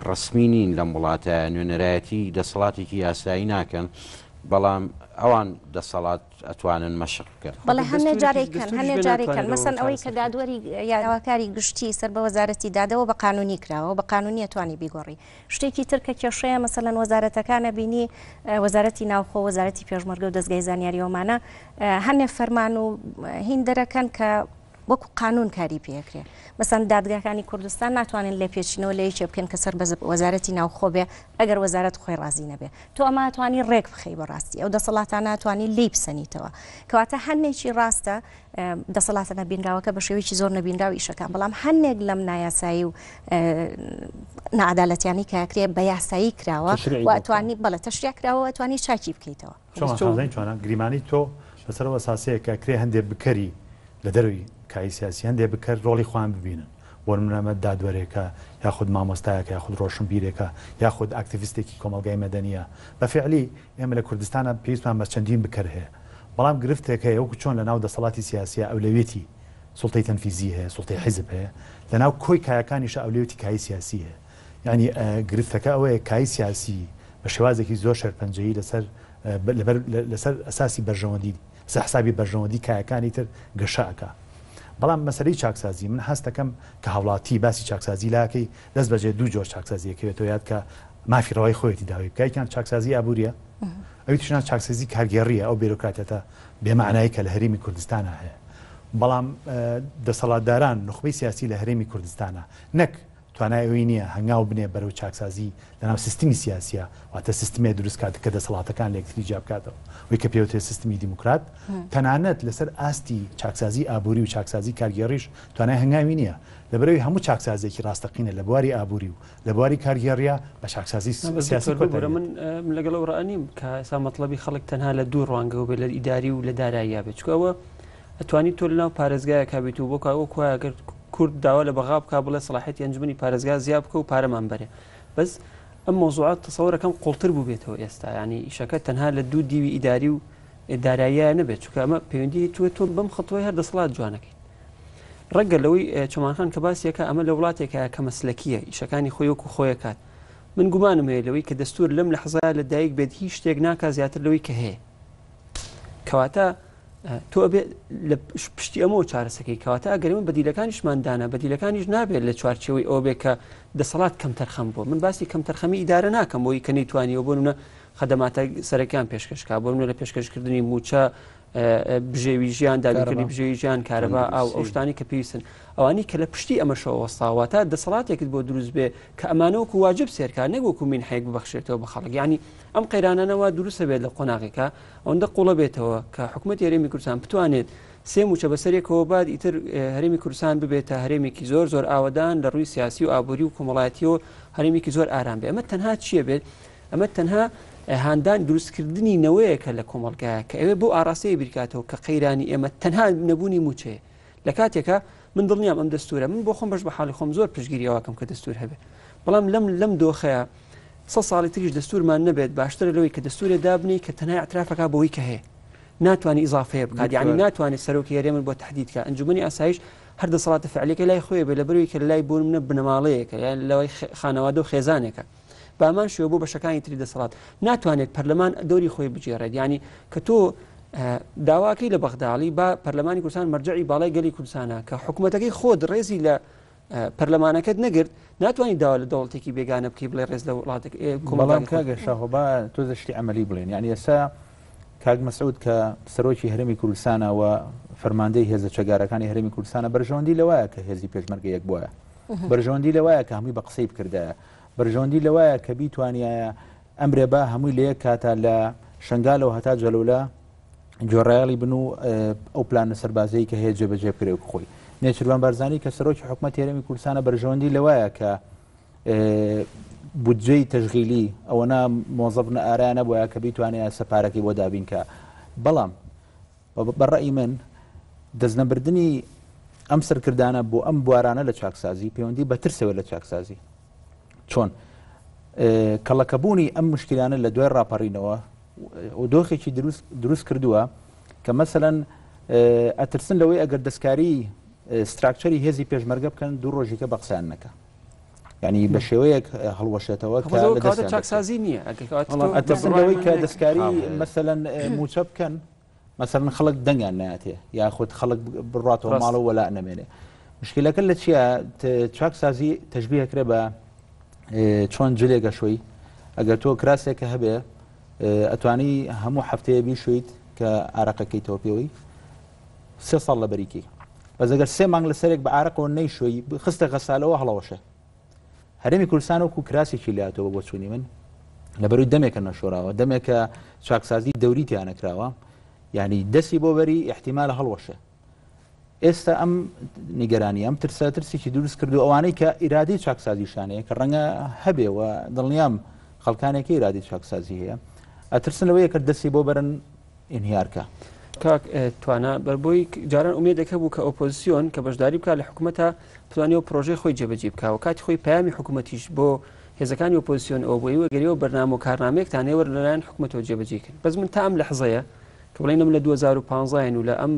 ڕسمی نین لەم وڵاتە نوێنەرایەتی دەسەڵاتێکی یاسایی ناکەن بەڵام ئەوان دەسەڵات ئەتوانن مەشق بکەن بەڵێ هەنێ جارێکن مەسەن ئەوەی کە دادوەری یاواکاری گشتی سەر بە وەزارەتی دادەوە بە قانونی کراوە بە قانونی ئەتوانی بیگۆڕی شتێکی تر کە کێشەیە مەسەلەن وەزارەتەکانە بینی وەزارەتی ناوخۆ وەزارەتی پێشمەرگە و دەستگای زانیاریەوەمانە هەنێ فەرمان و هین دەرەکەن کە وەکو قانون کاری پێکرێ مەسەن دادگاکانی کوردستان ناتوانن لێ پێچینەوە لە یەکێ بکەن کە سەر بە وەزارەتی ناوخۆ بێ ئەگەر وەزارەت خۆی ڕازی نەبێ تۆ ئەمە توانی ڕێک بخەی بەڕاستی ئەو دەسەڵاتانە توانی لی بسەنیتەوە کەواتە هەنێکی ڕاستە دەسەڵاتە نەبینراوەکە بە شێوەیەکی زۆر نەبینراو ئیشەکان بەڵام هەنێک لەم نایاسایی و نەعادالەتیانی کاکرێ بە یاسایی کراوە و ئەتوانی بەڵێ تەشریع کراوە ئەتوانی چاکی بکەیتەوە چۆن گریمانی تۆ بەسەرەوە ئەساسەیە کە کرێ هەندێک بکەری لە دەروی کای سیاسی هەندێک بکەر ڕۆڵی خۆیان ببینن بۆ نمونە دادوەرێکە یاخود مامۆستایەکە یاخود ڕۆشنبیرێکە یاخود ئاکتیڤیستێکی کۆمەلگای مەدەنیە بە فعلی ئێمە لە کوردستانە پێویستمان بە چەندین بکەر هەیە بەڵام گرفتێک هەیە وەکو چۆن لە ناو دەسەڵاتی سیاسیە ئەولەوێتی سوڵتەی تەنفیزی هەیە سوڵتەی حیزب هەیە لە ناو کۆی کایەکانیشە ئەولەوێتی کای سیاسی هەیە یعنی گرفتەکە ئەوەیە کای سیاسی بە شێوازێکی زۆر شەرپەنجەیی لەسەر ئەساسی بەرژەوەندی سە حسابی بەرژەوەندی کایەکانی تر گەشەکە بەڵام مەسەلەی چاکسازی من هەست دەکەم کە هاوڵاتی باسی چاکسازی لاکەی دەست بەجێ دوو جۆر چاکسازیەکەوێتەوە یاد کە مافیڕەوەی خۆیەتی داوای بکایکیان چاکسازی ئابوووریە ئەوی توشان چاکسازی کارگێڕیە ئەو بێرۆکراتێتە بێمەعنایی کە لە هەرێمی کوردستانە هەیە بەڵام دەسەڵاتداران نخبەی سیاسی لە هەرێمی کوردستانە نەک توانای ئەوی نییە هەنگاو بنێ بەرەو چاکسازی لەناو سیستمی سیاسیە واتە سیستمی دروست کات کە دەسەڵاتەکان لە یەکتری جیا بکاتەوە وی کە پێوتێ سیستمی دیموکرات تەنانەت لەسەر ئاستی چاکسازی ئابووری و چاکسازی کارگێڕیش توانای هەنگاوی نییە لەبەرەوەی هەموو چاکسازێکی ڕاستەقینە لە بواری ئابووری و لە بواری کارگێڕیا بە چاکسازی سیاسی من لەگەڵ ڕانیم کە ئێستا مەطلبی خەڵک تەنها لە دوو ڕوانگەوە بێ لە ئیداری و لە داراییە بێت چکەوە ئەتوانی تۆ لەناو پارێزگایە کابێت و بۆ ئەگەر کورد داوا لە بەغا بکە بڵێ سەلاحیەتی ئەنجومەنی پارێزگا زیاد بکە و پارەمان بەرێ بەس ئەم مۆزوعات تەسەوورەکەم قوڵتر بوو بێتەوە ئێستا ینی ئیشەکە تەنها لە دوو دیوی ئیداری و داراییە نەبێت چکە ئەمە پەیوەندی تۆ بەم خەتۆی هەر دەسەڵات جوانەکەی ڕەنگە لەوەی چۆمانخان کە باسیەکە ئەمە لە وڵاتێکە کە مەسلەکیە ئیشەکانی خۆی وەکو خۆیە کات من گومانم هەیە لەوەی کە دەستور لەم لە حەزای لە دایک بێت هیچ شتێک ناکات زیاتر لەوەی کە هەیە کەواتە تۆ لە پشتی ئەمەوە چارەسەکەی کەواتە ئەگەری من بەدیلەکانیشماندانە بەدیلەکانیش نابێت لە چوارچەوەی ئەوە بێت کە دەسەڵات کەم تەرخەم بۆ من باسی کەم تەرخەمی ئیدارە ناکەم بۆی کە نەیتوانیەوە بۆ نمونە خەدەماتە سەرەکیان پێشکەشکا بۆ نمونە لە پێشکەشکردنی موچە بژێوی ژیان دابینکردنی بژێوی ژیان کارەبا ئەو شتانی کە پێویستن ئەوانی کە لە پشتی ئەمەشەوە وەستاوە تا دەسەڵاتێکت بۆ دروست بێ کە ئەمانەوەکو واجب سێرکار نەگوکو من حەیەک ببەخشێتەوە بە خەڵک ینی ئەم قەیرانانەوە دروستە بێت لە قۆناغێکە ئەوەندە قوڵە بێتەوە کە حکوومەت هەرێمی کوردستان بتوانێت سێ موچە بەسەرێکەوە بعد ئیتر هەرێمی کوردستان ببێتە هەرێمێکی زۆر زۆر ئاوەدان لە ڕووی سیاسی و ئابووری و کۆمەڵایەتیەوە هەرێمێکی زۆر ئارام بێ ئەمە تەنها چییە بێت ئەمە تەنها هاندان دروستکردنی نەوەیەکە لە کۆمەڵگایە کە ئەوێ بۆ ئاراستەیە بیرکاتەوە کە قەیرانی ئێمە تەنها نەبوونی موچەیە لە کاتێکە من دڵنیام ئەم دەستورە من بۆ خۆم بەش بە حاڵی خۆم زۆر پشتگیریەوەکەم کە دەستور هەبێ بەڵام لەم دۆخەیە 100 ساڵی تریش دەستورمان نەبێت باشترە لەوەی کە دەستورێ دابنی کە تەنها اعترافەکە بەوەی کە هەیە ناتوانانی ئیزافەیە بکات یعنی ناتوانێت سەرۆکی هەرێمن بۆ تهدیدکە ئەنجومەنی ئاسایش هەر دەسەڵاتە فعلیەکە لای خۆی بێ لە بەروی کە لای بۆ منە بنەماڵەیەکە یان لەوەی خانەوادە و خێزانێکە بامان شوێ بۆ بەشەکانی تری دەسەڵات ناتوانێت پەرلەمان دەوری خۆی بجێڕێت ینی کە تۆ داواکەی لە بەغداڵی با پەرلەمانی کوردستان مەرجعی باڵای گەلی کوردستانە کە حکوومەتەکەی خۆت ڕێزی لە پەرلەمانەکەت نەگرت ناتوانانی داوا لە دەوڵەتێکی بێگانە بکەی بڵێ ڕێز لە وڵاتێک بەڵام کاگە شاهۆبا تۆ زشتی عملی بڵێن یعنی ئێستا کاک مەسعود کە سەرۆکی هەرێمی کوردستانەوە فەرماندەی هێزە چەگارەکانی هەرێمی کوردستانە بەرژەوەندی لەوایە کە هێزی پێشمەرگەیەک بووە بەرژەوەندی لەوایە کە هەمووی بە قسەی بکردایە بەرژەوەندی لەوایە کە بیتوانایە ئەمرێ با هەمووی لە یەک کاتە لە شنگالەوە هەتا جەلوولە جۆڕایاڵی بن و ئەو پلانە سەربازەی کە هەیە جێبەجێ بکرێ و خۆی نێچروان بارزانانی کە سەرۆکی حکوومەتی هەرێمی کوردستانە بەرژەوەندی لەوایە کە بودجەی تەشغیلی ئەوەنە مۆزەف ئارایانە بۆیە کە بیتوانێت سەپارەکەی بۆ دابینکە بەڵام بەڕێی من دەستنەبردننی ئەم سەرکردانە بۆ ئەم بوارانە لە چاکسازی پەیوەندی بە ترسەوە لە چاکسازی چۆن کەڵەکەبوونی ئەم مشکلانە لە دوای ڕاپەڕینەوە و دۆخێکی دروست کردووە کە مەسەلەن ئەترسن لەوەی ئەگەر دەستکاری ستراکچەری هێزی پێشمەرگە بکەن دوو ڕۆژێکە بە قسان نەکە ینی بە شێوەیەک هەڵوەشێتەوە کە چاکسازی نییە ئەترسن لەوەی کە دەستکاری مەسەلەن موچە بکەن مەسەلەن خەڵک دەنگیان ناتێ یاخود خەڵک بڕاتەوە ماڵەوە وەلا نەمێنێ مشکلەکە لە چییە چاکسازی تەشبیهەکرێ بە چۆن جلێگە شوی ئەگەر تۆ کراسێکە هەبێ ئەتوانی هەموو هەفتەیە بیشویت کە ئارەقەکەیتەوە پێوەی 3 ساڵ لە بەریکی بەس ئەگەر 3 مانگ لەسەرێک بە ئارەقەوە نەیشوی خستە غەسالەوە هەڵەوەشە هەرێمی کوردستان وەکو کراسێکی لاتەوە بۆ چوونی من لە بەروی دەمێکە نەشۆراوە دەمێکە چاکسازی دەوریتیان نەکراوە یعنی دەستی بۆ بەری احتیمالە هەڵوەشە ئێستا ئەم نیگەرانی ئەم ترسێکی دروست کردو ئەوانەی کە ئیرادی چاکسازیشانەیە کە ڕەنگە هەبێەوە دڵنیام خەڵکانێکی ئیرادی چاکسازی هەیە ئەترسن لەوەیە کە دەستی بۆ بەرن ئینهیارکە کاک توانە بەربۆی جاران ئومێدەکە بوو کە ئۆپۆزیسیۆن کە بەشداری بکات لە حکوومەتە بتوانێت و پرۆژەی خۆی جێبەجێ بکەوە کاتی خۆی پامی حکوومەتیش بۆ هێزەکانی ئۆپۆزیسیۆن ئەوە بۆی وەگەریەوە بەرنامە و کارنامەیەکتانەوە لەلایەن حکوومەتەوە جێبەجێکن بەس من تا ئەم لەحزەیە کە بڵێنم لە 2015 و لە ئەم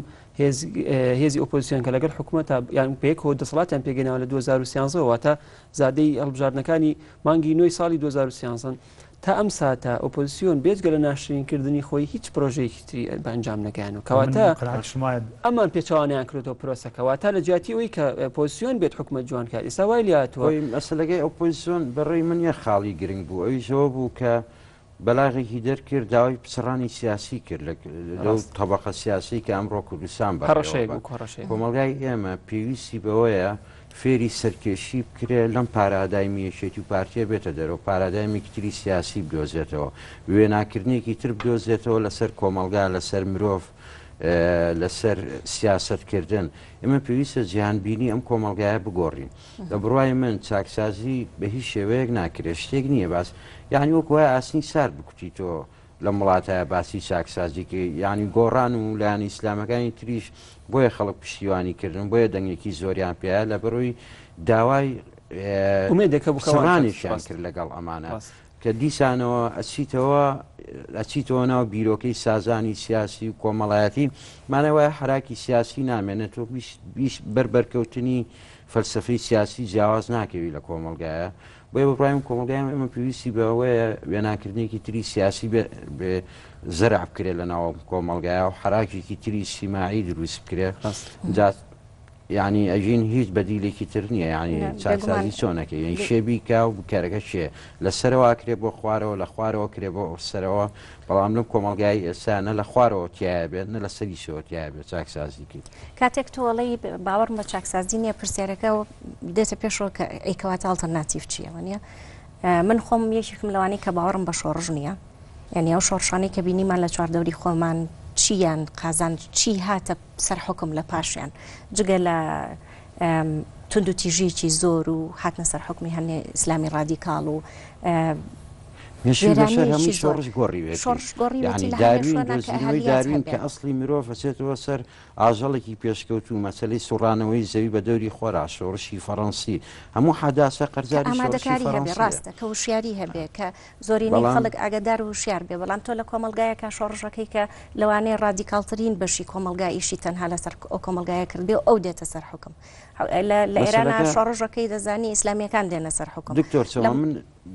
هێزی ئۆپۆزیسیۆن کە لەگەڵ حکوومەتە یان پێکەوە دەسەڵاتیان پێگەنەوە لە 2013 واتە زادەی هەڵبژاردنەکانی مانگی 9 ساڵی 2013 تا ئەم ساتە ئۆپۆزیسیۆن بێجگە لە ناشرینکردنی خۆی هیچ پرۆژەیەکی تری بە ئەنجام نەگەیان و کەواتە ئەمان پێچوانیان کردەوە پرۆسەکەواتە لە جیاتی ئەوەی کە ئۆپۆزیسیۆن بێت حکوومەت جوان کات ئێستا وای لاتوە مەسەلەکەی ئۆپۆزیسیۆن بەڕێی من یە خاڵی گرنگ بوو ئەوی زەوە بوو کە بەلاغێکی دەرکرد داوای پچڕانی سیاسی کرد لەو تەبەقە سیاسی کە ئەمڕۆ کوردستان بە کۆمەلگای ئێمە پێویستی بەوەیە فێری سەرکێشی بکرێت لەم پارادایمیەشێتی و پارتیە بێتە دەرەوە پارادایمێکی تری سیاسی بدۆزێتەوە وێناکردنێکی تر بدۆزێتەوە لەسەر کۆمەلگا لەسەر مرۆڤ لەسەر سیاستکردن ئێمە پێویستە جیهانبینی ئەم کۆمەلگایە بگۆڕین لە بڕوای من چاکسازی بە هیچ شێوەیەک ناکرێت شتێک نییە باس یعنی وەک وایە ئاسنی سار بکوتیتەوە لە وڵاتایە باسی چاکسازیکە یعنی گۆڕان و لایەن ئیسلامەکانی تریش بۆیە خەڵک پشتیوانیکردن بۆیە دەنگێکی زۆریان پێە لە بەڕووی داوای سڕانیشیان کرد لەگەڵ ئەمانە کە دیسانەوە ئەچیتەوە ناو بیرۆکەی سازانی سیاسی و کۆمەڵایەتی مانەوەی حراکی سیاسی نامێنێتەوە بەربەرکەوتنی فەلسفەی سیاسی جیاواز ناکەوی لە کۆمەلگایە بۆیە بەڕایم کۆمەلگایان ئێمە پێویستی بەوەیە وێناکردنێکی تری سیاسی بێ زەرع بکرێت لە ناو کۆمەلگایە و حراکێکی تری سیماعی دروست بکرێت یعنی ئەژین هیچ بەدیلێکی تر نییە یعنی چاکسازی چۆنەکە یعنی شێبی کا و بکارەکە شێ لە سەرەوە کرێ بۆ خوارەوە لە خوارەوە کرێ بۆ سەرەوە بەڵام لەم کۆمەلگای ئێسانە لە خوارەوە تایە بێت نە لە سەری شەوەتیایە بێت چاکسازیکی کاتێک تۆڵی باوەڕ بە چاکسازی نییە پرسیارەکە و دێتە پێشەوە کە ئەیکەواتە ئالتەرناتیڤ چییە وانە من خۆم یەکێکم لەوانەی کە باوەڕم بە شۆڕژ نییە یعنی ئەو شۆڕشانەی کە بینیمان لە چواردەوری خۆمان چیان قازان چی هاتە سەر حکم لە پاشیان جگە لە تونند و تیژێکی زۆر و هاتنە سەر حکمی هەنێ ئیسلامی ڕادیکاڵ و شۆڕش گۆڕی داروین کە ئەسڵی مرۆڤ ئەچێتەوە سەر ئاژەڵێکی پێشکەوت و مەسەلەی سوڕانەوەی زەوی بە دەوری خۆرا شۆڕشی فەڕەنسی هەموو حاداسە قەرزاری ئامادەکاری هەبێ ڕاستە کە وشیاری هەبێ کە زۆرینەی خەڵک ئاگادار و وشیار بێ بەڵام تۆ لە کۆمەلگایەکە شۆڕژەکەی کە لەوانەیە ڕادیکاڵترین بەشی کۆمەلگاییشی تەنها لەسەر ئەو کۆمەلگایە کردبێ و ئەو دێتە سەر حکم لە ئێرانە شۆڕژەکەی دەزانی ئیسلامیەکان دێنە سەر حکم دکتۆر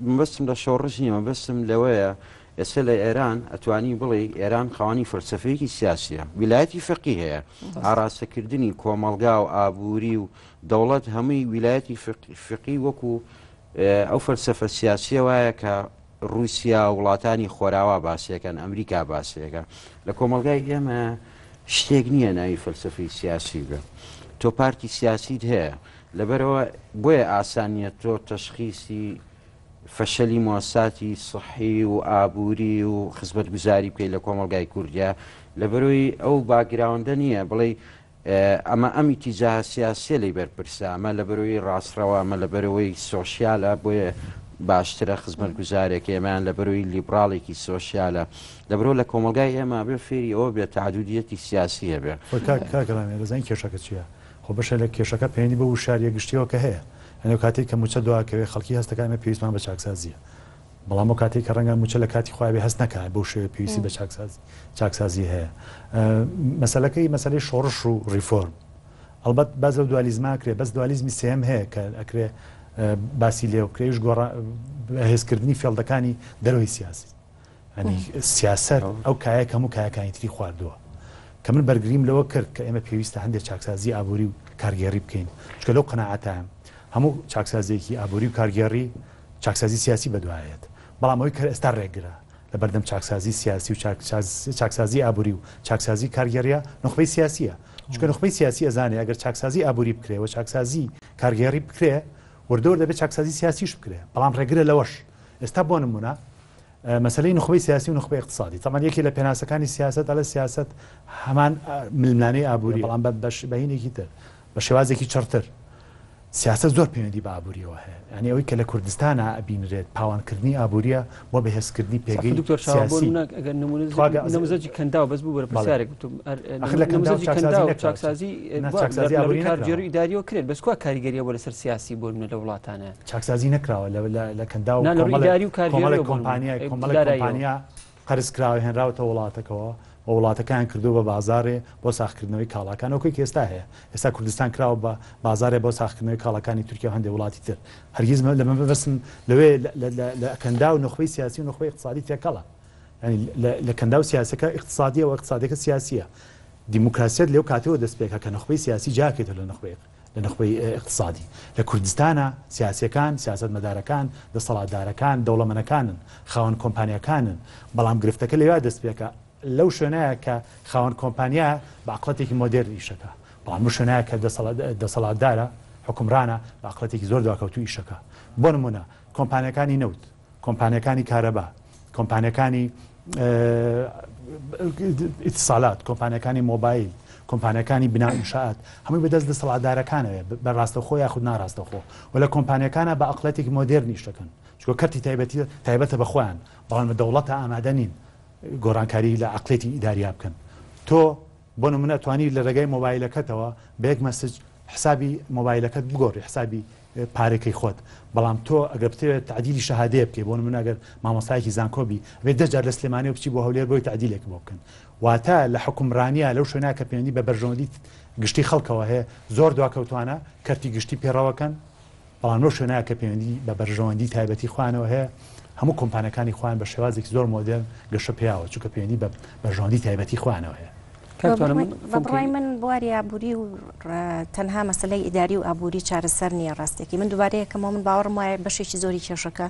من بەستم لە شۆڕژ نیمە بەستم لەوەیە ئێستا لە ئێران ئەتوانی بڵێ ئێران خاوەنی فەلسەفەیەکی سیاسیە ویلایەتی فەقی هەیە ئاراستەکردنی کۆمەلگا و ئابووری و دەوڵەت هەمووی ویلایەتی فقی وەکو ئەو فەلسەفە سیاسیە وایە کە رووسیا وڵاتانی خۆراوا باسیەکەن ئەمریکا باسیەکە لە کۆمەلگای ئێمە شتێک نییە ناوی فەلسەفەی سیاسی بێ تۆ پارتی سیاسیت هەیە لەبەرەوە بۆیە ئاسانیە تۆ تەشخیصی فەشەلی مۆساتی سەحی و ئابووری و خزمەت گوزاری بکەیت لە کۆمەلگای کوردیا لەبەرەوەی ئەو باگراوندە نییە بڵێ ئەمە ئەمی تیجاه سیاسیە لەی بەرپرسە ئەمە لەبەرەوەی ڕاستڕەوە ئەمە لەبەرەوەی سۆشیالە بۆیە باشترە خزمەت گوزارێک ئێمەیان لەبەرەوەی لیبراڵێکی سۆشیالە لەبەرەوە لە کۆمەلگای ئێمە بێ فێری ئەوە بێت تعدودیەتی سیاسیە بێ کاگەڵامی دەزانین کێشەکە چییە خۆ بەشە لە کێشەکە پێێنی بە وشاریە گشتیەوە کە هەیە ئەنێ کاتێک کە موچە دواکەوێ خەڵکی هەستەکانمە پێویستمان بە چاکسازیە بەڵام و کاتێک کە ڕەنگە موچە لە کاتی خۆی بێ هەست نەکات بۆ شێوە پێویستی بە چاکسازی هەیە مەسەلەکەی مەسەلەی شۆڕش و ریفۆرم ئەلبەت بەز و دوالیزما کرێ بەس دوالیزمی سێم هەیە کە ئەکرێ باسی لێوکرێش هێزکردنی فێڵدەکانی دەرەوەی سیاسی ئەنی سیاست ئەو کایەک هەموو کایەکانی تری خواردووە کە من بەرگریم لەوە کرد کە ئێمە پێویستە هەندێک چاکسازی ئابووری و کارگێڕی بکەین چکە لەو قەناعەتەیە هەموو چاکسازیەکی ئابووری و کارگێڕی چاکسازی سیاسی بەدوایەت بەڵام ئەوەی کە ئێستا ڕێگرە لە بەردەم چاکسازی سیاسی و چاکسازی ئابووری و چاکسازی کارگێڕیە نخبەی سیاسیە چکە نخبەی سیاسی ئەزانێ ئەگەر چاکسازی ئابووری بکرێ و چاکسازی کارگێڕی بکرێ وردەوە دەبێت چاکسازی سیاسیش بکرێ بەڵام ڕێگرە لەوەش ئێستا بۆ نمونە مەسلەی نخبەی سیاسی و نخبەی اقتصادی تەمان یەکی لە پێناسەکانی سیاست ئەلە سیاست هەمان ململانەی ئابووری بەڵام بەهینێکی تر بە شێوازێکی چڕتر سیاست زۆر پەیوەندی بە ئابووریەوە هەیە ینی ئەوەی کە لە کوردستانە ئەبینرێت پاوانکردنی ئابووریە بۆ بەهێزکردنی پێگەی نموزەجی کەندا بەس بوو بەرپرسیارێک کارگێڕی ئیداریەوە کرێت بەس کوا کاریگەریە بۆ لەسەر سیاسی بۆ لە وڵاتانە چاکسازی نەکراوە لە کەندا و کۆمەڵی قەرزکراوە هێنراوەتە وڵاتەکەەوە وڵاتەکان کردو بە بازارێ بۆ ساختکردنەوەی کاڵاکان ئەوکەی ئێستا هەیە ئێستا کوردستان کراوە بە بازارێ بۆ ساختکردنەوەی کاڵەکانی تورکیا و هەندێک وڵاتی تر هەرگیز لەمە بەبەستم لەوێ لە کەندا و نخبەی سیاسی و نخبەی اقتصادی تێکەڵە لە کەندا و سیاسەکە اقتصادیە و اقتصادەکە سیاسیە دیموکراسیەت لەو کاتەوە دەست پێکە کە نخبەی سیاسی جاکێتە لە نخبەی اقتصادی لە کوردستانە سیاسیەکان سیاست مەدارەکان دەسەڵاتدارەکان دەوڵەمەنەکانن خاوەن کۆمپانیەکانن بەڵام گرفتەکە لەوێ دەست پێکە لەو شوێنەیە کە خاوەن کۆمپانیا بە عقڵەتێکی مۆدێر ئیشەکە بەڵام شوێنەیە کە دەسەڵاتدارە حکومڕانە بە عقڵەتێکی زۆر دواکەوتو ئیشەکە بۆ نمونە کۆمپانیەکانی نەوت کۆمپانیەکانی کارەبا کۆمپانیەکانی ئیتیساڵات کۆمپانیەکانی مۆبایل کۆمپانیەکانی بنائینشاءات هەمووی بەدەست دەسەڵاتدارەکانەوە بە ڕاستەخۆ یاخود ناڕاستەخۆ و لە کۆمپانیەکانە بە عقڵەتێکی مۆدێر نیشەکەن چکە کەرتی تایبەتە بەخۆیان بەڵام بە دەوڵەتە ئامادە نین گۆڕانکاری لە عقلێتی ئیداریا بکەن تۆ بۆ نمونە توانی لە ڕێگای مۆبایلەکەتەوە بە یەک مەسج حسابی مۆبایلەکەت بگۆڕی حسابی پارێکەی خۆت بەڵام تۆ ئەگەر بتەوێت تعدیلی شەهادەیە بکەی بۆ نمونە ئەگەر مامۆستایەکی زانکۆبی بێت دەجار لە سلێمانی و بچی بۆ هەولێر بۆی تعدیلێک بۆ بکەن واتە لە حکومڕانیە لەو شوێنە کە پەیوەندی بە بەرژەوەندی گشتی خەڵکەوە هەیە زۆر دواکەوتوانە کەرتی گشتی پێڕەوەکەن بەڵام لەو شوێنە کە پەیوەندی بە بەرژەوەندی تایبەتی خوانەوە هەیە هەموو کۆمپانیەکانی خوان بە شێوازێکی زۆر مۆدرن گەشە پیاوە چونکە پەیوەندی بە بەرژەوەندی تایبەتی خوانەوە هەیە بەڕای من بواری ئابووری و تەنها مەسلەی ئیداری و ئابووری چارەسەر نییە ڕاستێکی من دووبارەیەکەمەوە من باوەڕم وایە بەشێکی زۆری کێشەکە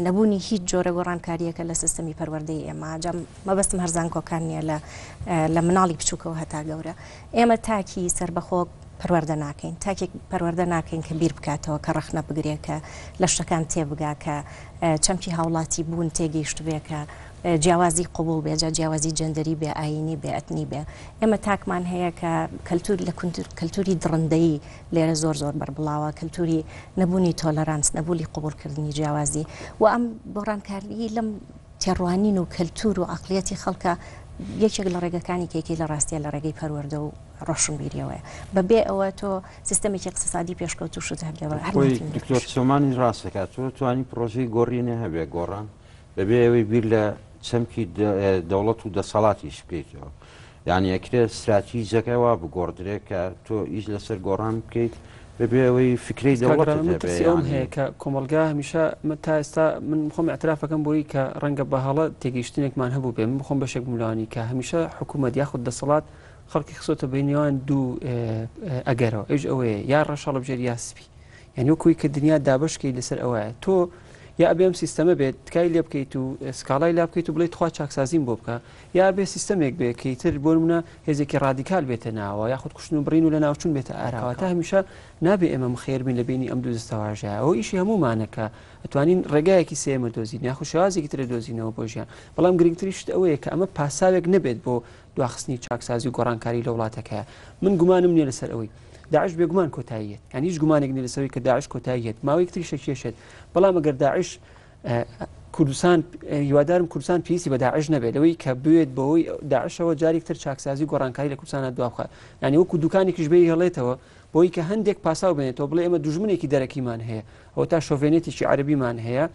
نەبوونی هیچ جۆرە گۆڕانکاریەکە لە سیستەمی پەروەردەی ئێمە جام مەبەستم هەرزان کۆکان نییە لە مناڵی بچووکەوە هەتا گەورە ئێمە تاکی سربەخۆ پەروەردە ناکەین تاکێک پەروەردە ناکەین کە بیر بکاتەوە کە ڕەخنە بگرێت کە لە شتەکان تێبگا کە چەمکی هاوڵاتی بوون تێگەیشت بێ کە جیاوازی قبول بێ جیاوازی جەندەری بێ ئاینی بێ ئەتنی بێ ئێمە تاکمان هەیە کە کەلتوری درڕندەیی لێرە زۆر بەربڵاوە کەلتوری نەبوونی تۆلەرانس نەبووی قبولکردنی جیاوازی و ئەم بۆڕانکاری لەم تێڕوانین و کەلتور و عەقڵیەتی خەڵکە یەکێک لە ڕێگەکانی کێکی لە ڕاستیە لە ڕێگەی پەروەردە و ڕۆشنبیریەوەیە بەبێ ئەوە تۆ سیستەمێکی اقتصادی پێشکەوتوشت هەبێەوە دکتۆر سۆمانی ڕاستەکات تۆ توانی پرۆژەی گۆڕینە هەبێ گۆڕان بەبێ ئەوەی بیر لە چەمکی دەوڵەت و دەسەڵاتیش بکەیتەوە یعنی ئەکرێت استراتیژەکە وا بگۆڕدرێت کە تۆ ئیش لەسەر گۆڕان بکەیت بەبێ ئەوەی فکرەی دەوڵەت هەیە کە کۆمەلگا هەمیشە تا ئێستا من بخۆم اعترافەکەم بۆی کە ڕەنگە بە هەڵە تێگەیشتنێکمان هەبوو بێ من بخۆم بەشێک مولانی کە هەمیشە حکوومەت یاخود دەسەڵات خەڵکی خسۆتە بینیوان دوو ئەگەرەوە ئەوش ئەوەیە یا ڕەشەڵە بژێر یا سپی یعنی وەکوی کە دنیا دابشکەی لەسەر ئەوەیە تۆ یا ئەبێم سیستەمە بێت تکای لێ بکەیت و سکاڵای لا بکەیت و بڵێت خوا چاکسازیم بۆ بکە یا بێ سیستەمێک بێ کەیتر بۆ منە هێزێکی ڕادیکال بێتە ناوە یاخود کوشتن و بڕین و لە ناوچون بێتە ئاراوە تا هەمیشە نابێ ئێمە مخێربین لە بینی ئەم دوو دەستەواژەیە ئەوە ئیشی هەمومانەکە ئەتوانین ڕێگایەکی سێمە دۆزین یاخود شێوازێکی ترە دۆزینەوە بۆ ژیان بەڵام گرنگتریشت ئەوەیە کە ئەمە پاساوێک نەبێت بۆ دواخستنی چاکسازی و گۆڕانکاری لە وڵاتەکەیە من گومانم نییە لەسەر ئەوەی داعش بێگومان کۆتاییەت یعنی هیچ گومانێک نیە لەسەوەی کە داعش کۆتاییەت ماوەی تریشە کێشێت بەڵام ئەگەر داعش کوردستان هیوادارم کوردستان پێویستی بە داعش نەبێت لەوەی کە بوێت بەوەی داعشەوە جارێکتر چاکسازی گۆڕانکاری لە کوردستانە دوابخە ینی وەکو دوکانێکیش بێ هەڵێتەوە بۆی کە هەندێک پاساو بێنێتەوە بڵێ ئێمە دوژمنێکی دەرەکیمان هەیە ئەوە تا شۆڤێنێتێکی عەربیمان هەیە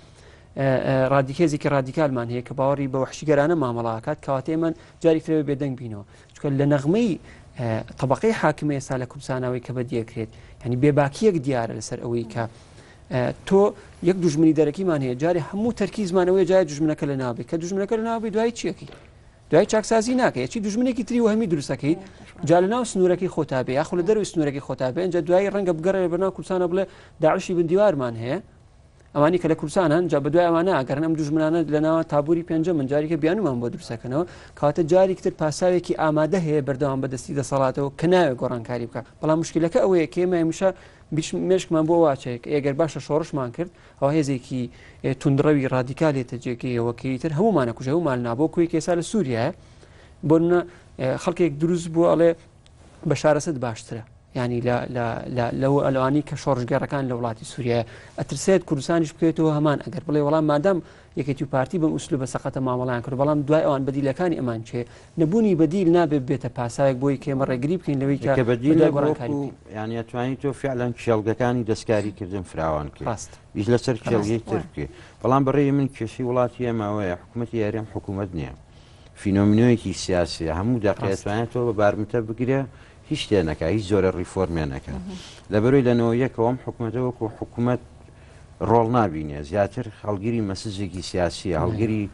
ڕادیکێزێکی ڕادیکالمان هەیە کە باوەڕی بە وحشیگەرانە مامەڵاکات کەواتەیە من جارێکترەوە بێدەنگ بینەوە چکە لە نەغمەی طبقەی حاکمە ئێستا لە کوردستانەوەی کە بەدیەکرێت ینی بێباکیەک دیارە لەسەر ئەوەی کە تۆ یەک دوژمنی دەرەکیمان هەیە جارێ هەموو تەرکیزمانەوەی جای دوژمنەکە لە ناوبێت کە دوژمنەکە لە ناوبێت دوای چیەکەی دوای چاکسازی ناکە چی دوژمنێکی تری و هەمی دروستەکەی جا لە ناو سنوورەکەی خۆتابێ یاخۆ لە دەروی سنوورەکەی خۆتابێ ئەنجا دوای ڕەنگە بگەڕێ بەناو کوردستانە بڵێ داعشی بندیوارمان هەیە ئەوانی کە لە کوردستانن جا بە دوای ئەوانە ئەگەر ئەم دوژمنانە لە ناوە تابووری پێنجە من جارێکە بیانومان بۆ دروستەکەنەوە کاتە جارێکتر پاساوێکی ئامادە هەیە بەردەوام بەدەستی دەسەڵاتەوە کە ناوێت گۆڕانکاری بکە بەڵام مشکلەکە ئەوەیە کە ئێمە هەمیشە مێشکمان بۆ واچەیە کە ئەگەر باشە شۆڕشمان کرد ئەو هێزێکی توندڕەوی ڕادیکالێتە جێگەیەوە کەیتر هەمومانە کوژە هەمومان نابۆ کوی کێسا لە سووریایە بۆ خەڵکێک دروست بوو ئەڵێ بە شارەسەد باشترە ینی لەو ئەلوانی کە شۆڕژگەڕەکان لە وڵاتی سووریە ئەترسێت کوردستانیش بکەوێتەوە هەمان ئەگەر بڵێ وەڵام مادام یەکێتی و پارتی بەم ئوسلوبە سەقەتە مامەڵیان کرد بەڵام دوای ئەوان بەدیلەکانی ئەمان چێ نەبوونی بەدیل نابێت بێتە پاساوێک بۆی کێمە ڕێگری بکەین لەوەی کە بەدیل یعنی ئەتوانی تۆ فعلەن کێڵگەکانی دەستکاری کردن فراوان کرد ڕاست هیچ لەسەر کێڵگەی تر بکێ بەڵام بەڕێی من کێشی وڵاتی ئێمەوەیە حکوومەتی یاریان حکوومەت نییە فینۆمینۆیەکی سیاسیە هەموو دەقێتوانێتەوە بە بارمتە بگرێ هیچ شتێنەکە هیچ زۆرە ڕیفۆرمێنەکە لەبەرۆی لەنەوە یەکەوەم حکوومەتەوەکو حکوومەت ڕۆڵ نابینێ زیاتر هەڵگیری مەسزێکی سیاسیە هەڵگیری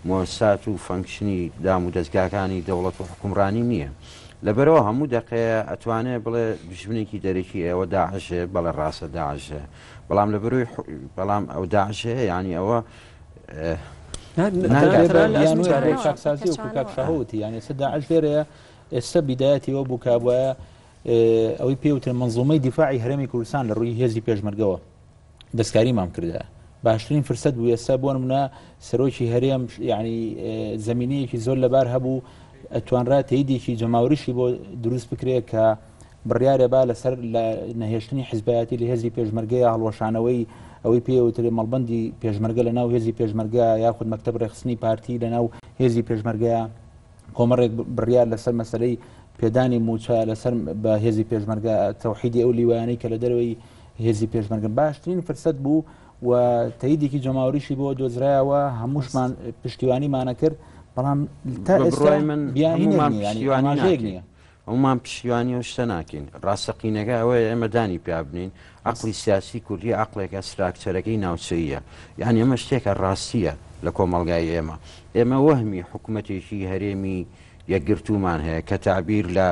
مۆسات و فەنکشنی دام و دەستگاکانی دەوڵەت و حکومڕانی نییە لەبەرەوە هەموو دەقەیە ئەتوانێت بڵێ دژمنێکی دەرەکی ئێوە داعشێ بەڵێ ڕاستە داعشە بەڵام لەبەرۆی بەڵام ئەو داعشێ ینی ئەوە چاکسازی و کاکشاهوتی ینی سەر داعش لێرەیە ئێستا بیدایەتیەوە بوو کابووە ئەوەی پێوتر منزومەی دیفاعی هەرێمی کوردستان لە ڕووی هێزی پێشمەرگەوە دەستکاری مام کردە باشترین فرسەت بوو ئێستا بۆ نمونە سەرۆکی هەرێم ینی زمینەیەکی زۆر لەبار هەبوو ئەتوانرا تەیدێکی جەماوریشی بۆ دروست بکرێت کە بڕیارێ با لەسەر لە نەهێشتنی حیزبایەتی لە هێزی پێشمەرگەیە هەڵوەشانەوەی ئەوەی پێوتر مەڵبەندی پێشمەرگە لە ناو هێزی پێشمەرگە یاخود مەکتەب ڕێخستنی پارتی لە ناو هێزی پێشمەرگەیە کۆمەڕێک بڕیار لەسەر مەسلەی پێدانی موچە لەسەر بە هێزی پێشمەرگە تەوحیدی ئەو لیوانەی کە لە دەروی هێزی پێشمەرگە باشترین فرسەت بوو و تەیدێکی جەماوریشی بۆ دۆزرایەوە هەمووشمان پشتیوانیمانە کرد بەڵام تا ئێستا بیانیێک نییە ئەومان پشتیوانی و شتە ناکەین ڕاستەقینەکە ئەوەیە ئێمە دانی پیابنین عقلی سیاسی کوردی عقلێکە ستراکچەرەکەی ناوچەیە یعنی ئەمە شتێکە ڕاستیە لە کۆمەڵگای ئێمە وەهمی حکوومەتێکی هەرێمی یەکگرتومان هەیە کە تعبیر لە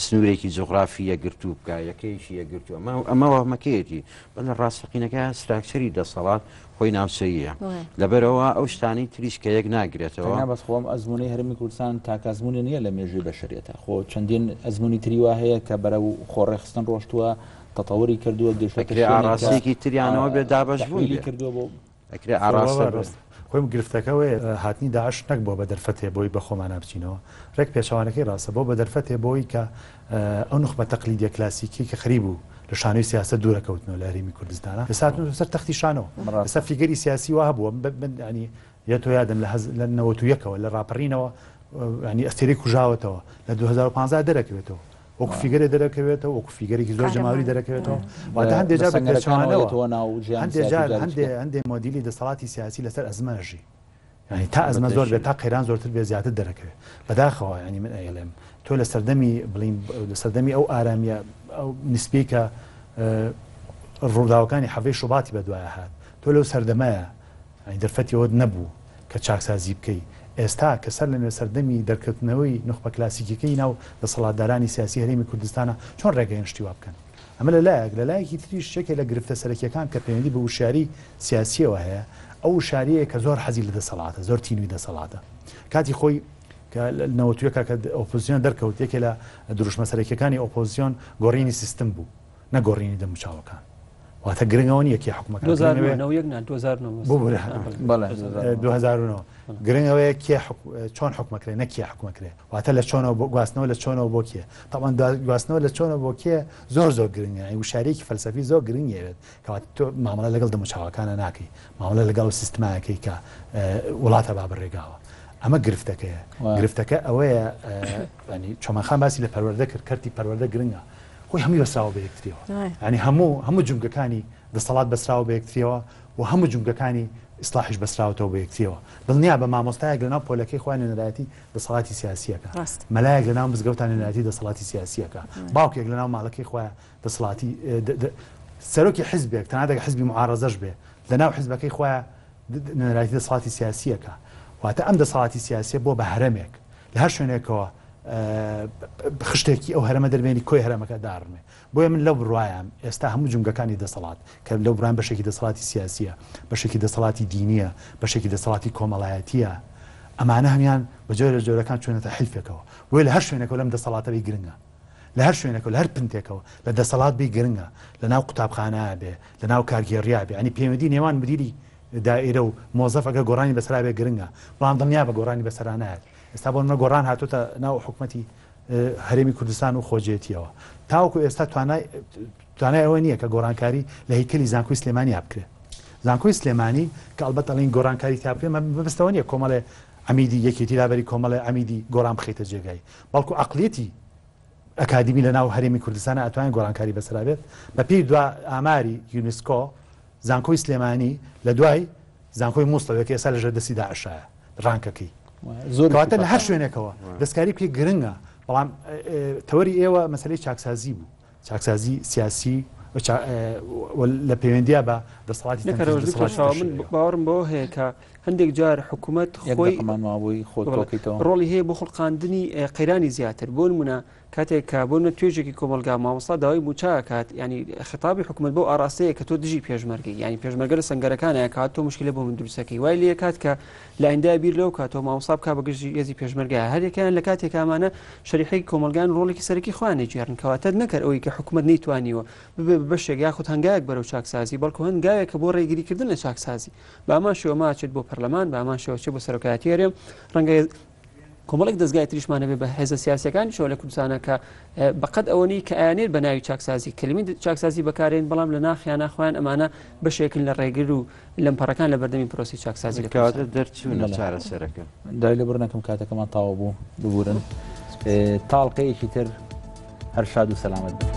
سنوورێکی جغرافی یەکگرتو بکە یەکەیشی یەکگرتو ئەمە وەهمەکەیەتی بە لە ڕاستەقینەکە ستراکچەری دەسەڵات خۆی ناوچەیە لەبەرەوە ئەو شتانی تریش کە یەک ناگرێتەوە بەس خۆم ئەزمونەی هەرمی کوردستان تاکازمونی نییە لە مێژووی بەشریەتە خۆ چەندین ئەزمموی تریوا هەیە کە بەرەو خۆڕێخستن ڕۆشتووە تەتەوەری کردووە گەشتێکی ئاراسێکی تریانەوە بێ دابەشبووی کردووە بۆ ئەکرێ ئاراستە خۆم گرفتەکەوەی هاتنی داعش نەک بۆ بە دەرفەتێ بۆی بە خۆمان نابچینەوە ڕێک پێشەوانەکەی ڕاستە بۆ بە دەرفەتێ بۆی کە ئەو نخبە تەقلیدیە کلاسیکی کە خەریب بوو لە شانۆی سیاسە دوورەکەوتنەوە لە هەرێمی کوردستانە لەساتون سەر تەختی شانەوە لەسەر فیگەری سیاسی وا هەبووە ینی یە تۆ یادم لە 91ەوە لە ڕاپەڕینەوە ینی ئەستێری کوژاوەتەوە لە 2015 دەرەکەوێتەوە وەکو فیگەرێ دەرەکەوێتەوە وەکو فیگەرێکی زۆر جەماوی دەرەکەوێتەوە واتە هەندێک جار هەندێک مۆدیلی دەسەڵاتی سیاسی لەسەر ئەزمەژی ینی تا ئەزمە زۆر بێت تا قەیران زۆرتر بێ زیاتر دەرەکەوێت بەداخەوە ینی من ئەڵێم تۆ لە سەردەمی بڵین لە سەردەمی ئەو ئارامیە ئەو نسبی کە ڕووداوەکانی حەڤەی شوباتی بەدوایە هات تۆ لەو سەردەمایە دەرفەتیەوە نەبوو کە چاکسازی بکەی ئێستا کە سەر لە سەردەمی دەرکەوتنەوەی نخبە کلاسیکەکەی ناو دەسەڵاتدارانی سیاسی هەرێمی کوردستانە چۆن ڕێگەیان شتیوا بکەن ئەمە لەلایەکی تریش شتێکە لە گرفتە سەرەکیەکان کە پەیوەندی بە وشاری سیاسیەوە هەیە ئەو وشاریەیە کە زۆر حەزی لە دەسەڵاتە زۆر تینوی دەسەڵاتە کاتی خۆی کە نەوەتویەکە کە ئۆپۆزیۆن دەرکەوت یەکێ لە دروشمە سەرەکیەکانی ئۆپۆزیۆن گۆڕینی سیستم بوو نەگۆڕینی دەموچاوەکان واتە گرنگەوە نیە کێ حکومەکان 2009 گرنگەوەیە کێ چۆن حکومەکرێ نەکێ حکومەکرێ واتە لە چۆنەوە گواستنەوە لە چۆنەوە بۆ کێ تاوان گواستنەوە لە چۆنەوە بۆ کێ زۆر گرنگە وشارێکی فەلسەفی زۆر گرنگێت کەواتە تۆ مامەڵە لەگەڵ دەموچاوەکانە ناکەی مامەڵە لەگەڵ سیستمایەکەی کە وڵاتە بابڕێگاوە ئەمە گرفتەکە ئەوەیە ینی چۆمەخان باسی لە پەروەردە کرد کەرتی پەروەردە گرنگە خۆی هەمووی بەسراوە بە یەکتریەوە ینی هەموو جونگەکانی دەسەڵات بەسراوە بە یەکتریەوە و هەموو جونگەکانی ئیسلاحیش بەسراوەتەوە بە یەکتریەوە دڵنیا بە مامۆستایەک لەناو پۆلەکەی خۆیان نێنەرایەتی دەسەڵاتی سیاسیەکە مەلایەک لەناو مزگەوتان نێنەرایەتی دەسەڵاتی سیاسیەکە باوکێک لەناو ماڵەکەی خۆیان دەسەڵاتی سەرۆکی حیزبێک تەنها دەگە حیزبی معارەزەش بێ لەناو حیزبەکەی خۆیان نێنەرایەتی دەسەڵاتی سیاسیەکە واتە ئەم دەسەڵاتی سیاسیە بۆ بە هەرەمێک لە هەر شوێنێکەوە خشتێکی ئەو هەرەمە دەربێنی کۆی هەرەمەکە داڕمێ بۆیە من لەو بڕوایم ئێستا هەموو جونگەکانی دەسەڵات کە لەو بڕان بەشێکی دەسەڵاتی سیاسیە بەشێکی دەسەڵاتی دینیە بەشێکی دەسەڵاتی کۆمەڵایەتیە ئەمانە هەمیان بە جۆرەکان چۆنێتە حیلفێکەوە بۆیە لە هەر شوێنێکەوە لەم دەسەڵاتەوەی گرنگە لە هەر شوێنێکەوە لە هەر پنتێکەوە لە دەسەڵات بی گرنگە لە ناو قوتابخانە بێ لە ناو کارگێڕیا بێ ئەنی پەیوەندی نێوان مدیری دائیرە و مۆزەف ئەگە گۆڕانی بەسەرا بێ گرنگە بەڵام دڵنیا بە گۆڕانی بەسەرا نایەت ئێستا بۆ منە گۆڕان هاتوتە ناو حکومەتی هەرێمی کوردستان و خۆجێتیەوە تاوەکو ئێستا توانای ئەوە نییە کە گۆڕانکاری لە هیکلی زانکۆی سلێمانی بکرێت زانکۆی سلێمانی کە ئەلبەت ئەڵین گۆڕانکاری تابکرێت بەبستەوە نیە کۆمەڵێ ئەمیدی یەکێتی لابەری کۆمەڵێ ئەمیدی گۆڕان بخێتە جێگای بەڵکو عەقڵیەتی ئەکادمی لە ناو هەرێمی کوردستانە ئەتوانین گۆڕانکاری بەسەرا بێت بە پێی دوا ئاماری یونسکۆ زانکۆی سلێمانی لە دوای زانکۆی مووسڵەوەیەکە ئێستا لەژێر دەستی داعشایە ڕانکەکەی کەواتە لە هەر شوێنێکەوە دەستکاری پێ گرنگە بەڵام تەوەری ئێوە مەسەلەی چاکسازی بوو چاکسازی سیاسی لە پەیوەندیە بە دەسەڵاتی من باوەڕم بەوە هەیە کە هەندێک جار حکوومەت خۆی ڕۆڵی هەیە بۆ خڵقاندنی قەیرانی زیاتر بۆ نمونە کاتێک کە بۆ توێژێکی کۆمەلگا مامۆستا داوای موچاکات ینی خطابی حکوومەت بۆ ئاراستەیە کە تۆ دژی پێشمەرگی ینی پێشمەرگە لە سەنگەرەکانە کات تۆ مشکلە بۆ من دروستەکەی وای لێ کات کە لە ئایندای بیر لەو کاتەوە مامۆستا بکا بەگژی هێزی پێشمەرگایە هەرێکیان لە کاتێک ئامانە شەریحەی کۆمەلگان ڕۆڵێکی سەرەکی خۆیان نەجێڕن کەواتە نەکرد ئەوەی کە حکوومەت نەیتوانیوە ببێ بەشێک یاخود هەنگایەک بەرەو چاکسازی بەڵکو هەنگاوێکە بۆ ڕێگریکردن لە چاکسازی بە ئەمان شێوە ماچێت بۆ پەرلەمان بە ئەمان شێوە چێت بۆ سەرۆکایەتی هەرێم ڕەنگە کۆمەڵێک دەستگای تریشمانە بێ بە هێزە سیاسەکانی شەوە لە کوردستانە کە بەقەت ئەوەنی کە ئاینێت بە ناوی چاکسازی کلمی چاکسازی بەکارێن بەڵام لە ناخیان ناخوایان ئەمانە بەشێکن لە ڕێگر و لەمپەڕەکان لە بەردەمی پرۆسی چاکسازی لەکاتە دەرچوونە چارەسەرەکە دای لە بڕنەکەم کاتەکەمان تاوا بوو ببورن تاڵقەیەکی تر هەر شاد و سەلامەت بن.